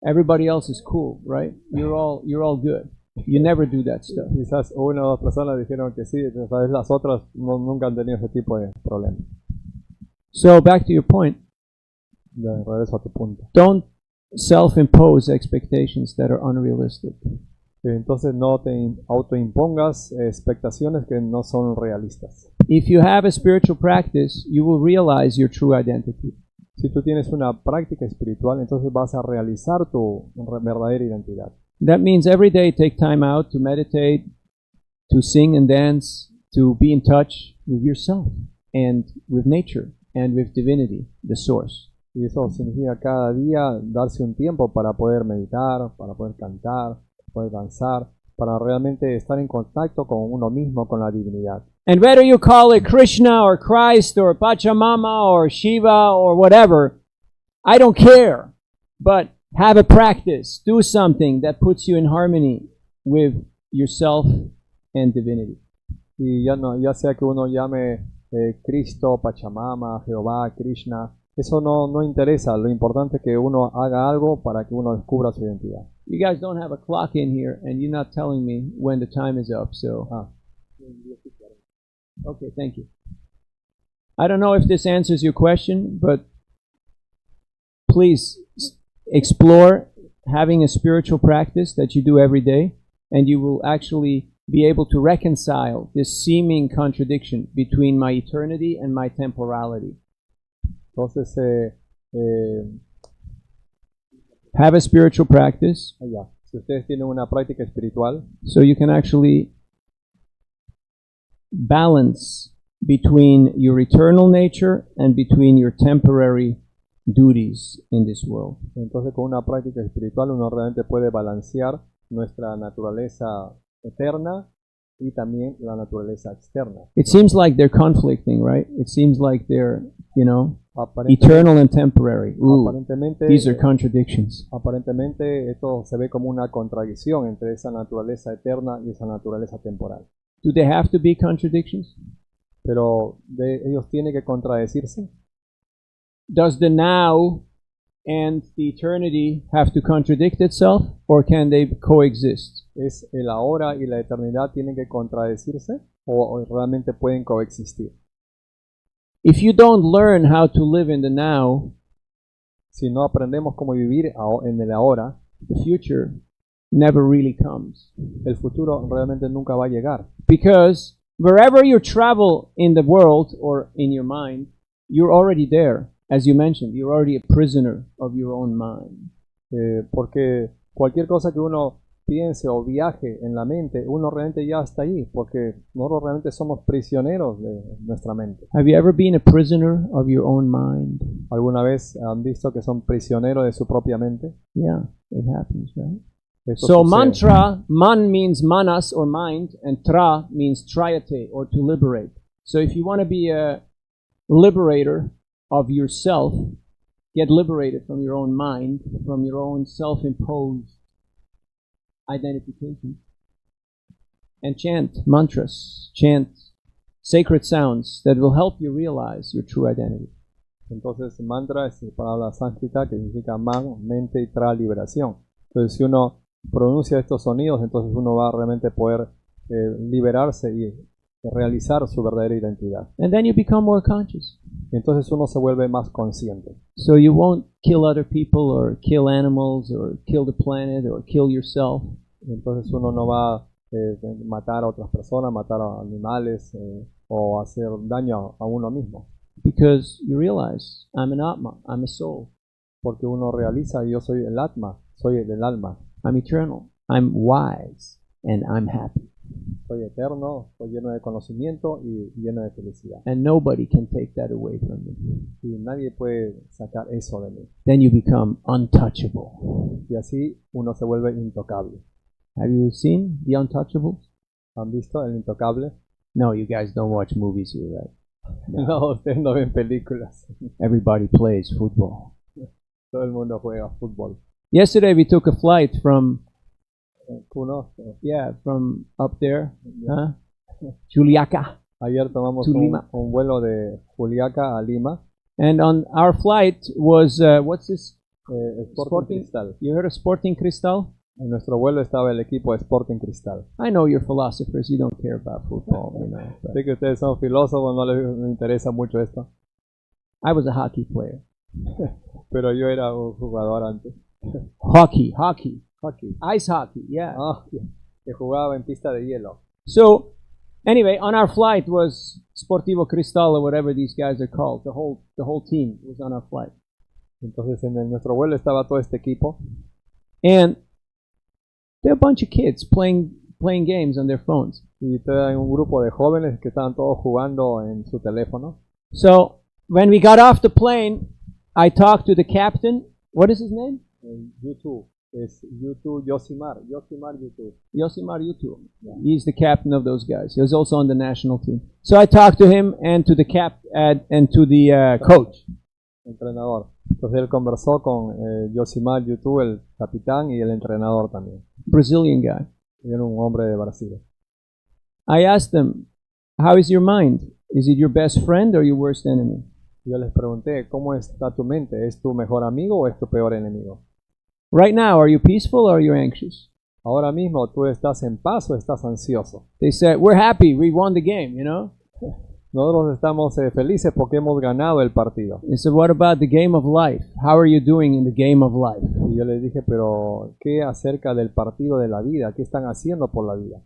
Everybody else is cool, right? You're all good. You never do that stuff. Quizás una o dos personas dijeron que sí, tal vez las otras nunca han tenido ese tipo de problema. So back to your point. De regreso a tu punto. Don't self-impose expectations that are unrealistic. Entonces no te autoimpongas expectaciones que no son realistas. If you have a spiritual practice, you will realize your true identity. Si tú tienes una práctica espiritual, entonces vas a realizar tu verdadera identidad. That means every day take time out to meditate, to sing and dance, to be in touch with yourself and with nature and with divinity, the source. Y eso significa cada día darse un tiempo para poder meditar, para poder cantar, poder danzar, para realmente estar en contacto con uno mismo, con la divinidad. And whether you call it Krishna or Christ or Pachamama or Shiva or whatever, I don't care. But have a practice. Do something that puts you in harmony with yourself and divinity. Y ya sea que uno llame Cristo, Pachamama, Jehová, Krishna, eso no interesa. Lo importante es que uno haga algo para que uno descubra su identidad. You guys don't have a clock in here, and you're not telling me when the time is up, so... Okay, thank you. I don't know if this answers your question, but please explore having a spiritual practice that you do every day, and you will actually be able to reconcile this seeming contradiction between my eternity and my temporality. Entonces, Have a spiritual practice si ustedes tienen una práctica espiritual, so you can actually balance between your eternal nature and between your temporary duties in this world. entonces con una práctica espiritual uno realmente puede balancear nuestra naturaleza eterna y también la naturaleza externa. It seems like they're conflicting, right? It seems like they're, Aparentemente, eternal and temporary. Ooh, aparentemente, these are contradictions. aparentemente esto se ve como una contradicción entre esa naturaleza eterna y esa naturaleza temporal. Do they have to be contradictions? Pero ellos tienen que contradecirse. Does the now and the eternity have to contradict itself, or can they coexist? ¿Es el ahora y la eternidad tienen que contradecirse o realmente pueden coexistir? If you don't learn how to live in the now, Si no aprendemos cómo vivir en el ahora, the future never really comes. el futuro realmente nunca va a llegar. Because wherever you travel in the world or in your mind, you're already there. As you mentioned, you're already a prisoner of your own mind. Porque cualquier cosa que uno piense o viaje en la mente, uno realmente ya está ahí, porque nosotros realmente somos prisioneros de nuestra mente. Have you ever been a prisoner of your own mind? ¿Alguna vez han visto que son prisioneros de su propia mente? Yeah, it happens, right? Eso So sucede. mantra, man means manas or mind, and tra means triate or to liberate. So if you want to be a liberator of yourself, get liberated from your own mind, from your own self-imposed identification, and chant mantras, chant sacred sounds that will help you realize your true identity. Entonces, mantra es palabra sánscrita que significa man, mente y tra, liberación. Entonces, si uno pronuncia estos sonidos, entonces uno va a realmente poder liberarse y realizar su verdadera identidad. And then you become more conscious. Entonces uno se vuelve más consciente. So you won't kill other people or kill animals or kill the planet or kill yourself. Entonces uno no va a matar a otras personas, matar a animales o hacer daño a uno mismo. Because you realize, I'm an Atma, I'm a soul. Porque uno realiza, yo soy el Atma, soy del alma. I'm eternal, I'm wise. and I'm happy. Soy eterno, soy lleno de conocimiento y lleno de felicidad. And nobody can take that away from me. Y nadie puede sacar eso de mí. Then you become untouchable. Y así uno se vuelve intocable. Have you seen The Untouchables? ¿Han visto El Intocable? No, you guys don't watch movies here, right? No, ustedes no ven películas. Everybody plays football. Todo el mundo juega fútbol. Yesterday we took a flight from Uno, from up there, Juliaca. ayer tomamos To Lima. un vuelo de Juliaca a Lima. And on our flight was, what's this? Sporting Cristal. You heard of Sporting Cristal? En nuestro vuelo estaba el equipo Sporting Cristal. I know you're philosophers, you don't care about football, you know. But Sé que ustedes son filósofos, no les interesa mucho esto. I was a hockey player. Pero yo era un jugador antes. Hockey. Hockey. Ice hockey, yeah. Ah, que jugaba en pista de hielo. So, anyway, on our flight was Sportivo Cristal or whatever these guys are called. The whole team was on our flight. Entonces nuestro vuelo estaba todo este equipo. And there are a bunch of kids playing games on their phones. Y hay un grupo de jóvenes que estaban todos jugando en su teléfono. So, when we got off the plane, I talked to the captain. What is his name? En YouTube. Es YouTube Yosimar YouTube. Yosimar Yutu. He's the captain of those guys. He was also on the national team. So I talked to him and to the and to the coach. Entrenador. Entonces él conversó con Yosimar YouTube, el capitán, y el entrenador también. Brazilian guy. Y era un hombre de Brasil. I asked him, how is your mind? Is it your best friend or your worst enemy? Yo les pregunté, ¿cómo está tu mente? ¿Es tu mejor amigo o es tu peor enemigo? Right now, are you peaceful or are you anxious? Ahora mismo, ¿tú estás en paz o estás ansioso? They said, we're happy, we won the game, you know? Nosotros estamos felices porque hemos ganado el partido. They said, what about the game of life? How are you doing in the game of life? Y yo les dije, pero ¿qué acerca del partido de la vida? ¿Qué están haciendo por la vida?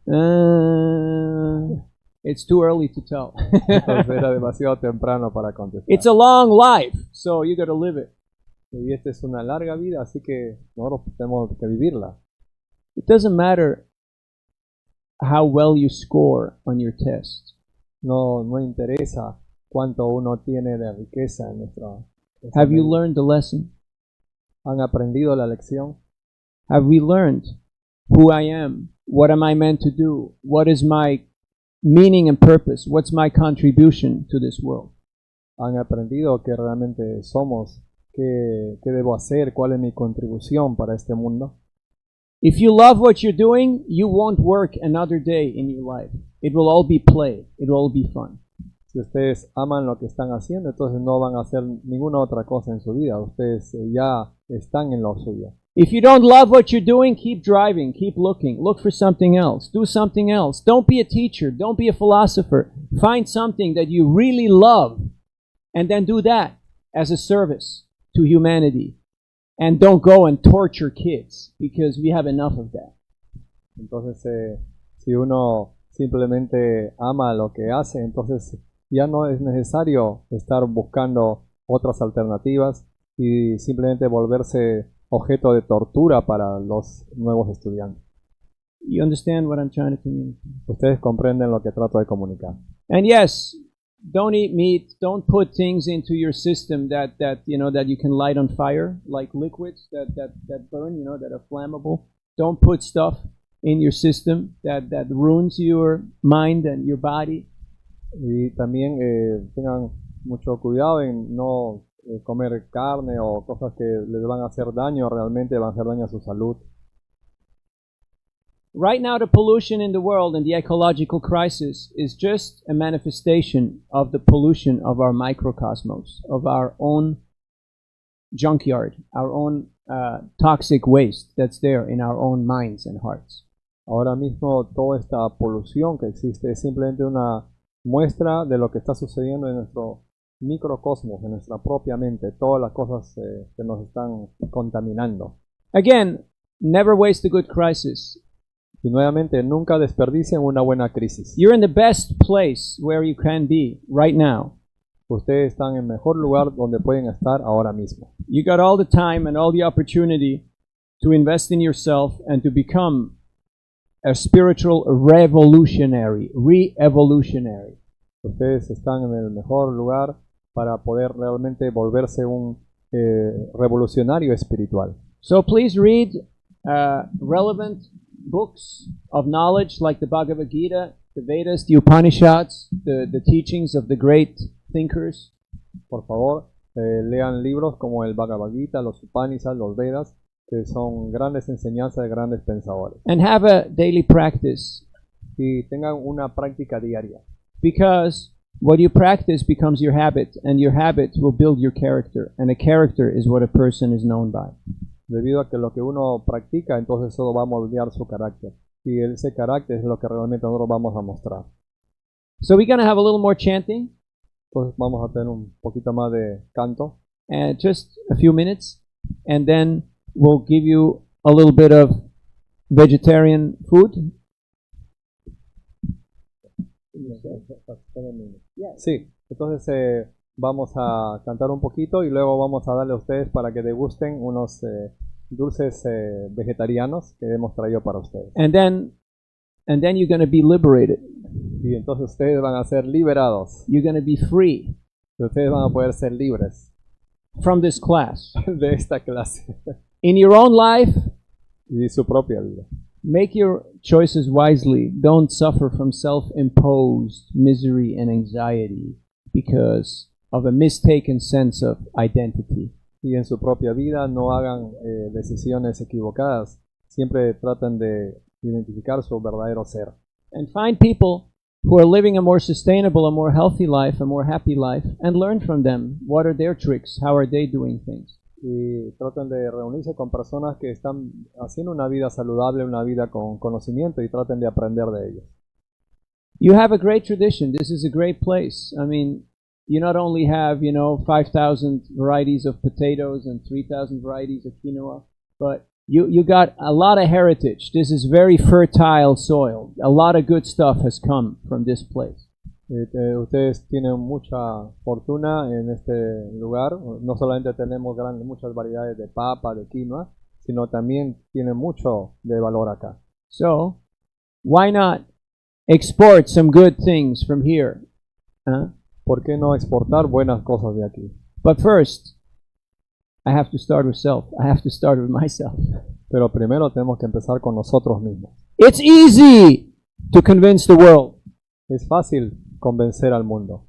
It's too early to tell. Entonces era demasiado temprano para contestar. It's a long life, so you got to live it. Y esta es una larga vida, así que nosotros tenemos que vivirla. It doesn't matter how well you score on your test. No interesa cuánto uno tiene de riqueza en nuestra. Have you learned the lesson? ¿Han aprendido la lección? Have we learned who I am? What am I meant to do? What is my meaning and purpose? What's my contribution to this world? ¿Han aprendido qué realmente somos? ¿Qué debo hacer? ¿Cuál es mi contribución para este mundo? If you love what you're doing, you won't work another day in your life. It will all be play. It will all be fun. Si ustedes aman lo que están haciendo, entonces no van a hacer ninguna otra cosa en su vida. Ustedes ya están en lo suyo. If you don't love what you're doing, keep driving, keep looking. Look for something else. Do something else. Don't be a teacher. Don't be a philosopher. Find something that you really love and then do that as a service to humanity. And don't go and torture kids because we have enough of that. Entonces, si uno simplemente ama lo que hace, entonces ya no es necesario estar buscando otras alternativas y simplemente volverse objeto de tortura para los nuevos estudiantes. You understand what I'm trying to communicate? Ustedes comprenden lo que trato de comunicar. And yes, don't eat meat. Don't put things into your system that you can light on fire, like liquids that burn, that are flammable. Don't put stuff in your system that ruins your mind and your body. Y también tengan mucho cuidado en no comer carne o cosas que les van a hacer daño, realmente van a hacer daño a su salud. Right now, the pollution in the world and the ecological crisis is just a manifestation of the pollution of our microcosmos, of our own junkyard, our own toxic waste that's there in our own minds and hearts. Ahora mismo toda esta polución que existe es simplemente una muestra de lo que está sucediendo en nuestro microcosmos, en nuestra propia mente, todas las cosas que nos están contaminando. Again, never waste a good crisis. Y nuevamente, nunca desperdicien una buena crisis. You're in the best place where you can be right now. Ustedes están en el mejor lugar donde pueden estar ahora mismo. You got all the time and all the opportunity to invest in yourself and to become a spiritual revolutionary, re-evolutionary. Ustedes están en el mejor lugar para poder realmente volverse un revolucionario espiritual. So please read relevant books of knowledge like the Bhagavad Gita, the Vedas, the Upanishads, the teachings of the great thinkers. Por favor, lean libros como el Bhagavad Gita, los Upanishads, los Vedas, que son grandes enseñanzas de grandes pensadores. And have a daily practice. Y tengan una práctica diaria. Because what you practice becomes your habit, and your habit will build your character, and a character is what a person is known by. Debido a que lo que uno practica, entonces eso va a moldear su carácter. Y ese carácter es lo que realmente nosotros vamos a mostrar. So we're going to have a little more chanting. Entonces vamos a tener un poquito más de canto. And just a few minutes, and then we'll give you a little bit of vegetarian food. Sí, entonces vamos a cantar un poquito y luego vamos a darle a ustedes para que degusten unos dulces vegetarianos que hemos traído para ustedes. And then you're going to be liberated. Y entonces ustedes van a ser liberados. You're going to be free Y ustedes van a poder ser libres from this class. de esta clase In your own life, y su propia vida. make your choices wisely. Don't suffer from self-imposed misery and anxiety because of a mistaken sense of identity. Y en su propia vida no hagan decisiones equivocadas. Siempre traten de identificar su verdadero ser. And find people who are living a more sustainable, a more healthy life, a more happy life, and learn from them. What are their tricks? How are they doing things? Y traten de reunirse con personas que están haciendo una vida saludable, una vida con conocimiento, y traten de aprender de ellos. You have a great tradition. This is a great place. I mean, you not only have, 5,000 varieties of potatoes and 3,000 varieties of quinoa, but you got a lot of heritage. This is very fertile soil. A lot of good stuff has come from this place. Ustedes tienen mucha fortuna en este lugar. No solamente tenemos muchas variedades de papa, de quinoa, sino también tienen mucho de valor acá. So, why not export some good things from here? ¿Por qué no exportar buenas cosas de aquí? But first, I have to start with self. I have to start with myself. Pero primero tenemos que empezar con nosotros mismos. It's easy to convince the world, Es fácil convencer al mundo,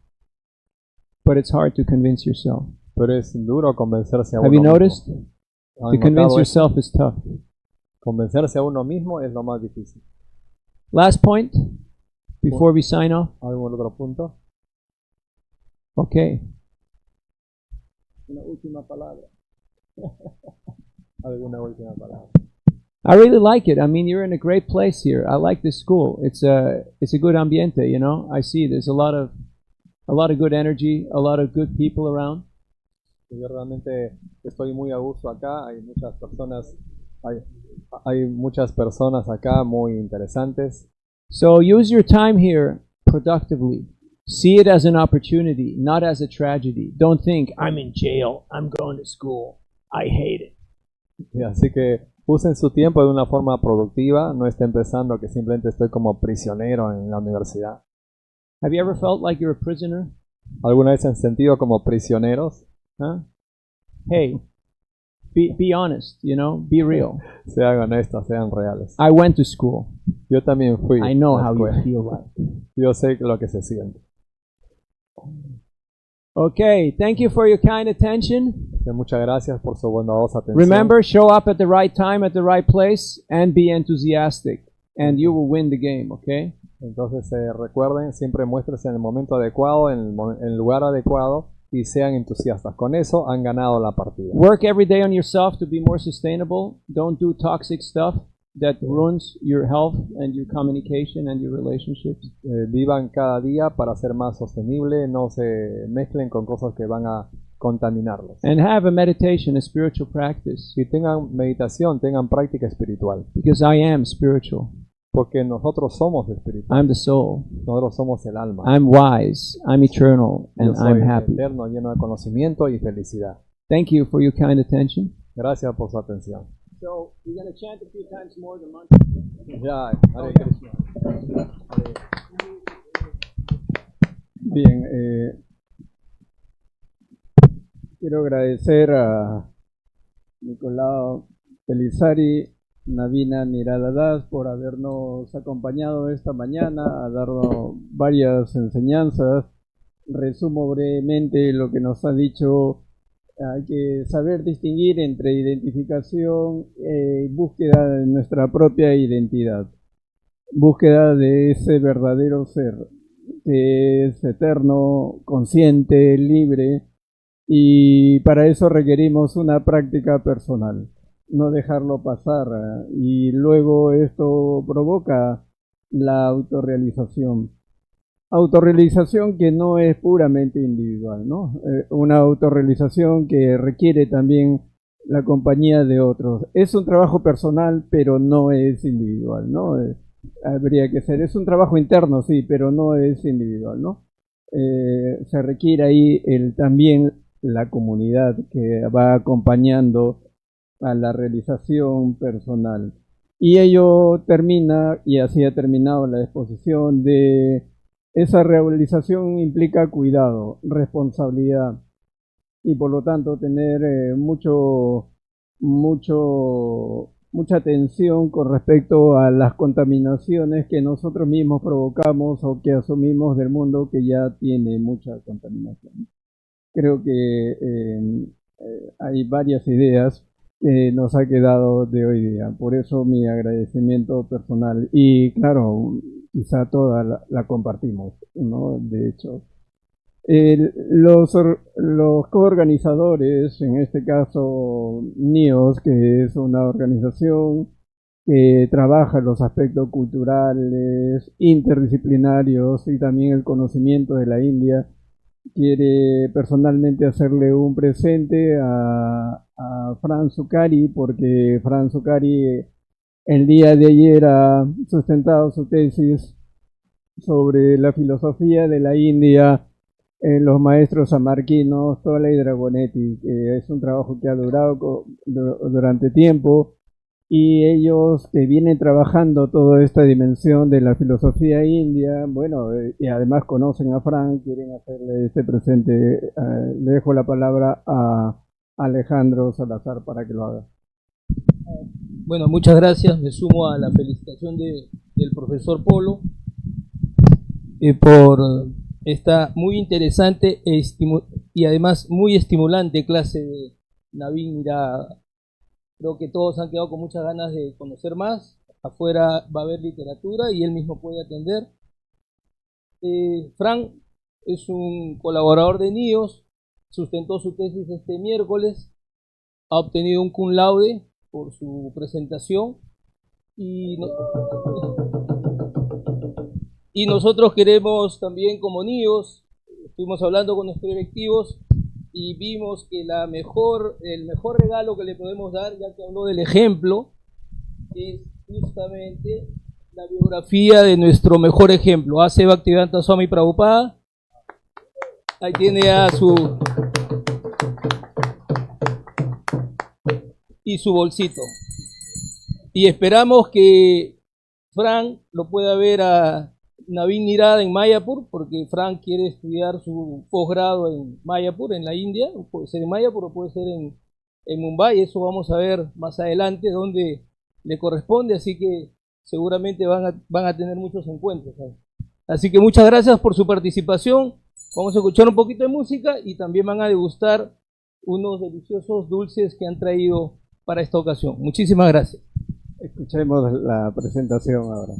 but it's hard to convince yourself. pero es duro convencerse a Have uno you mismo. noticed? ¿Han To convince notado eso? yourself is tough. Convencerse a uno mismo es lo más difícil. Last point before we sign off. ¿Algún otro punto? Okay. Una última palabra. ¿Alguna última palabra? I really like it. I mean, you're in a great place here. I like this school. It's a good ambiente, I see there's a lot of good energy, a lot of good people around. Yo realmente estoy muy a gusto acá. Hay muchas personas acá muy interesantes. So use your time here productively. See it as an opportunity, not as a tragedy. Don't think, I'm in jail, I'm going to school, I hate it. Y así que usen su tiempo de una forma productiva. No estén pensando que simplemente estoy como prisionero en la universidad. Have you ever felt like you're a prisoner? ¿Alguna vez se han sentido como prisioneros? Huh? Hey, be honest, be real. Sean honestos, sean reales. I went to school. Yo también fui. I know a la how you escuela. feel like. Yo sé lo que se siente. Okay, thank you for your kind attention. Muchas gracias por su bondadosa atención. Remember, show up at the right time, at the right place, and be enthusiastic, and you will win the game, okay? Entonces recuerden, siempre muéstrense en el momento adecuado, en el lugar adecuado, y sean entusiastas. Con eso han ganado la partida. Work every day on yourself to be more sustainable. Don't do toxic stuff that ruins your health and your communication and your relationships. Vivan cada día para ser más sostenible, no se mezclen con cosas que van a contaminarlos. And have a meditation, a spiritual practice, Si tengan meditación, tengan práctica espiritual, because I am spiritual. porque nosotros somos espirituales, I'm the soul. nosotros somos el alma. I'm wise. I'm eternal, Yo and soy I'm happy. eterno, lleno de conocimiento y felicidad. Thank you for your kind attention. Gracias por su atención. So we're going to chant a few times more the mantra. Ya, Hare Krishna. Bien, quiero agradecer a Nicolao Pelizari, Navina Niradadas por habernos acompañado esta mañana, a darnos varias enseñanzas. Resumo brevemente lo que nos ha dicho. Hay que saber distinguir entre identificación y búsqueda de nuestra propia identidad, búsqueda de ese verdadero ser que es eterno, consciente, libre, y para eso requerimos una práctica personal, no dejarlo pasar, y luego esto provoca la autorrealización. Autorrealización que no es puramente individual, ¿no? Una autorrealización que requiere también la compañía de otros. Es un trabajo personal, pero no es individual, ¿no? Habría que ser, es un trabajo interno, sí, pero no es individual, ¿no? Se requiere ahí también la comunidad que va acompañando a la realización personal. Y ello termina, y así ha terminado la exposición de esa realización implica cuidado, responsabilidad y por lo tanto tener mucha atención con respecto a las contaminaciones que nosotros mismos provocamos o que asumimos del mundo que ya tiene mucha contaminación. Creo que hay varias ideas que nos ha quedado de hoy día. Por eso mi agradecimiento personal. Y claro, quizá toda la compartimos, ¿no? De hecho, los coorganizadores, en este caso NIOS, que es una organización que trabaja los aspectos culturales, interdisciplinarios y también el conocimiento de la India, quiere personalmente hacerle un presente a Fran Sukari, porque Fran Sukari el día de ayer ha sustentado su tesis sobre la filosofía de la India en los maestros samarquinos, Tola y Dragonetti, que es un trabajo que ha durado durante tiempo, y ellos que vienen trabajando toda esta dimensión de la filosofía india, bueno, y además conocen a Fran, quieren hacerle este presente. Le dejo la palabra a Alejandro Salazar para que lo haga. Bueno, muchas gracias. Me sumo a la felicitación del profesor Polo por esta muy interesante y además muy estimulante clase de Navin Mirada. Creo que todos han quedado con muchas ganas de conocer más. Afuera va a haber literatura y él mismo puede atender. Frank es un colaborador de NIOS, sustentó su tesis este miércoles, ha obtenido un cum laude por su presentación y nosotros queremos también como NIOS, estuvimos hablando con nuestros directivos y vimos que el mejor regalo que le podemos dar, ya que habló del ejemplo, es justamente la biografía de nuestro mejor ejemplo, A.C. Bhaktivedanta Swami Prabhupada. Ahí tiene a su bolsito. Y esperamos que Frank lo pueda ver a Navin Nirada en Mayapur, porque Frank quiere estudiar su posgrado en Mayapur, en la India. Puede ser en Mayapur o puede ser en Mumbai. Eso vamos a ver más adelante dónde le corresponde, así que seguramente van a tener muchos encuentros, ¿sabes? Así que muchas gracias por su participación. Vamos a escuchar un poquito de música y también van a degustar unos deliciosos dulces que han traído para esta ocasión. Muchísimas gracias. Escuchemos la presentación ahora.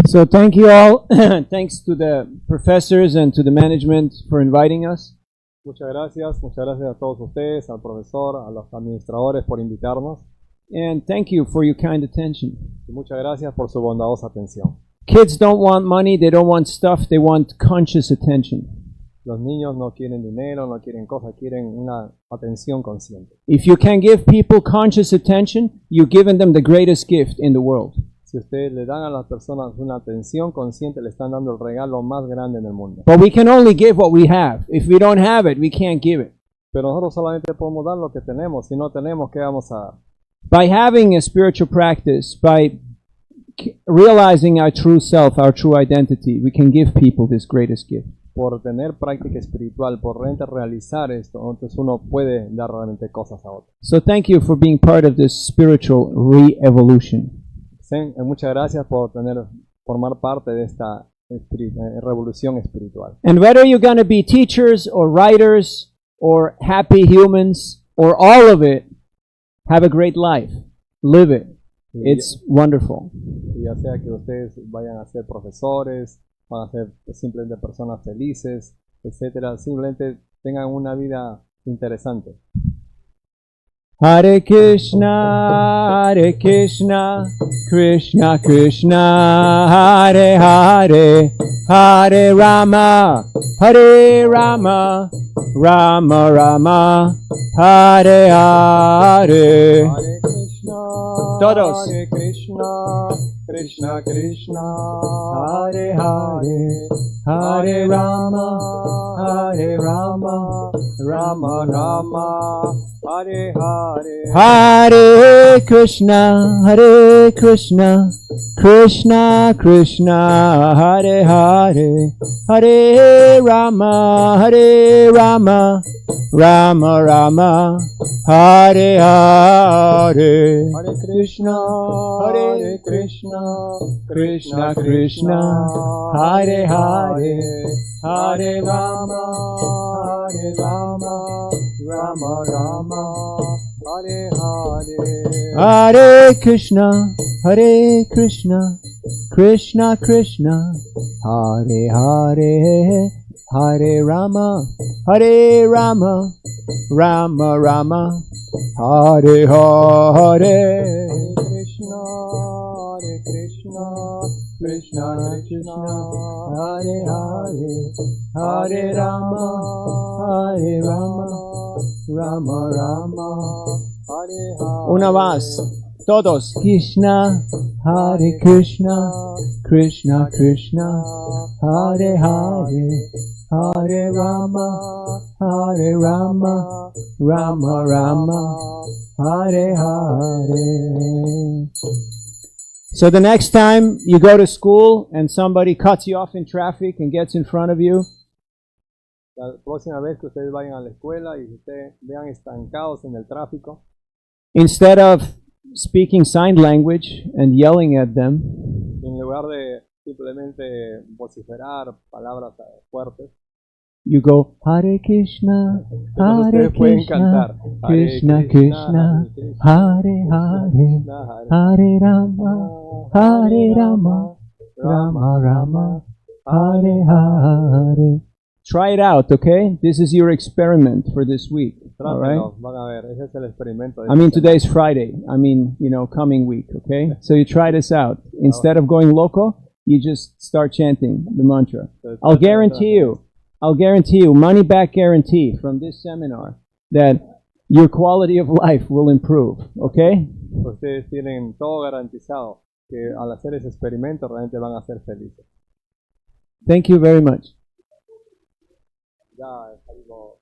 So thank you all. Thanks to the professors and to the management for inviting us. Muchas gracias a todos ustedes, al profesor, a los administradores por invitarnos. And thank you for your kind attention. Y muchas gracias por su bondadosa atención. Kids don't want money, they don't want stuff, they want conscious attention. Los niños no quieren dinero, no quieren cosas, quieren una atención consciente. If you can give people conscious attention, you've given them the greatest gift in the world. Si ustedes le dan a las personas una atención consciente, le están dando el regalo más grande en el mundo. But we can only give what we have. If we don't have it, we can't give it. Pero nosotros solamente podemos dar lo que tenemos. Si no tenemos, ¿qué vamos a dar? By having a spiritual practice, by realizing our true self, our true identity, we can give people this greatest gift. Por tener práctica espiritual, por realmente realizar esto, entonces uno puede dar realmente cosas a otros. So thank you for being part of this spiritual re-evolution. Sí, muchas gracias por formar parte de esta revolución espiritual. And whether you're going to be teachers or writers or happy humans or all of it, have a great life. Live it. It's wonderful. Y ya sea que ustedes vayan a ser profesores, van a ser simplemente personas felices, etcétera, simplemente tengan una vida interesante. Hare Krishna, Krishna Krishna, Hare Hare, Hare Rama, Rama Rama, Hare Hare. Hare Krishna, Todos. Hare Krishna, Krishna Krishna, Hare Hare, Hare Rama, Rama Rama, Hare Hare. Hare Krishna, Krishna Krishna, Hare Hare, Hare Rama, Rama Rama, Hare Hare. Hare Krishna, Krishna Krishna, Hare Hare, Hare Rama, Rama Rama, Hare Hare. Hare Krishna, Krishna Krishna, Hare Hare, Hare Rama, Rama Rama, Hare Hare. Hare Krishna, Krishna Hare Hare, Hare Rama, Rama Rama, Hare Hare. Una más, todos. Krishna, Hare Krishna, Krishna Krishna, Hare Hare, Hare Rama, Rama Rama, Hare Hare. So the next time you go to school and somebody cuts you off in traffic and gets in front of you, La próxima vez que ustedes vayan a la escuela y ustedes vean estancados en el tráfico, instead of speaking sign language and yelling at them, en lugar de simplemente vociferar palabras fuertes, you go Hare Krishna, entonces Hare ustedes pueden Krishna, cantar Krishna Krishna, Hare Hare, Hare Rama, Rama Rama, Hare Hare. Try it out, okay? This is your experiment for this week. All right? Trátenlo, van a ver, ese es el experimento. I mean, today's Friday. I mean, coming week, okay? So you try this out. Instead of going loco, you just start chanting the mantra. I'll guarantee you, money back guarantee from this seminar that your quality of life will improve, okay? Ustedes tienen todo garantizado que al hacer ese experimento realmente van a ser felices. Thank you very much. Ya es algo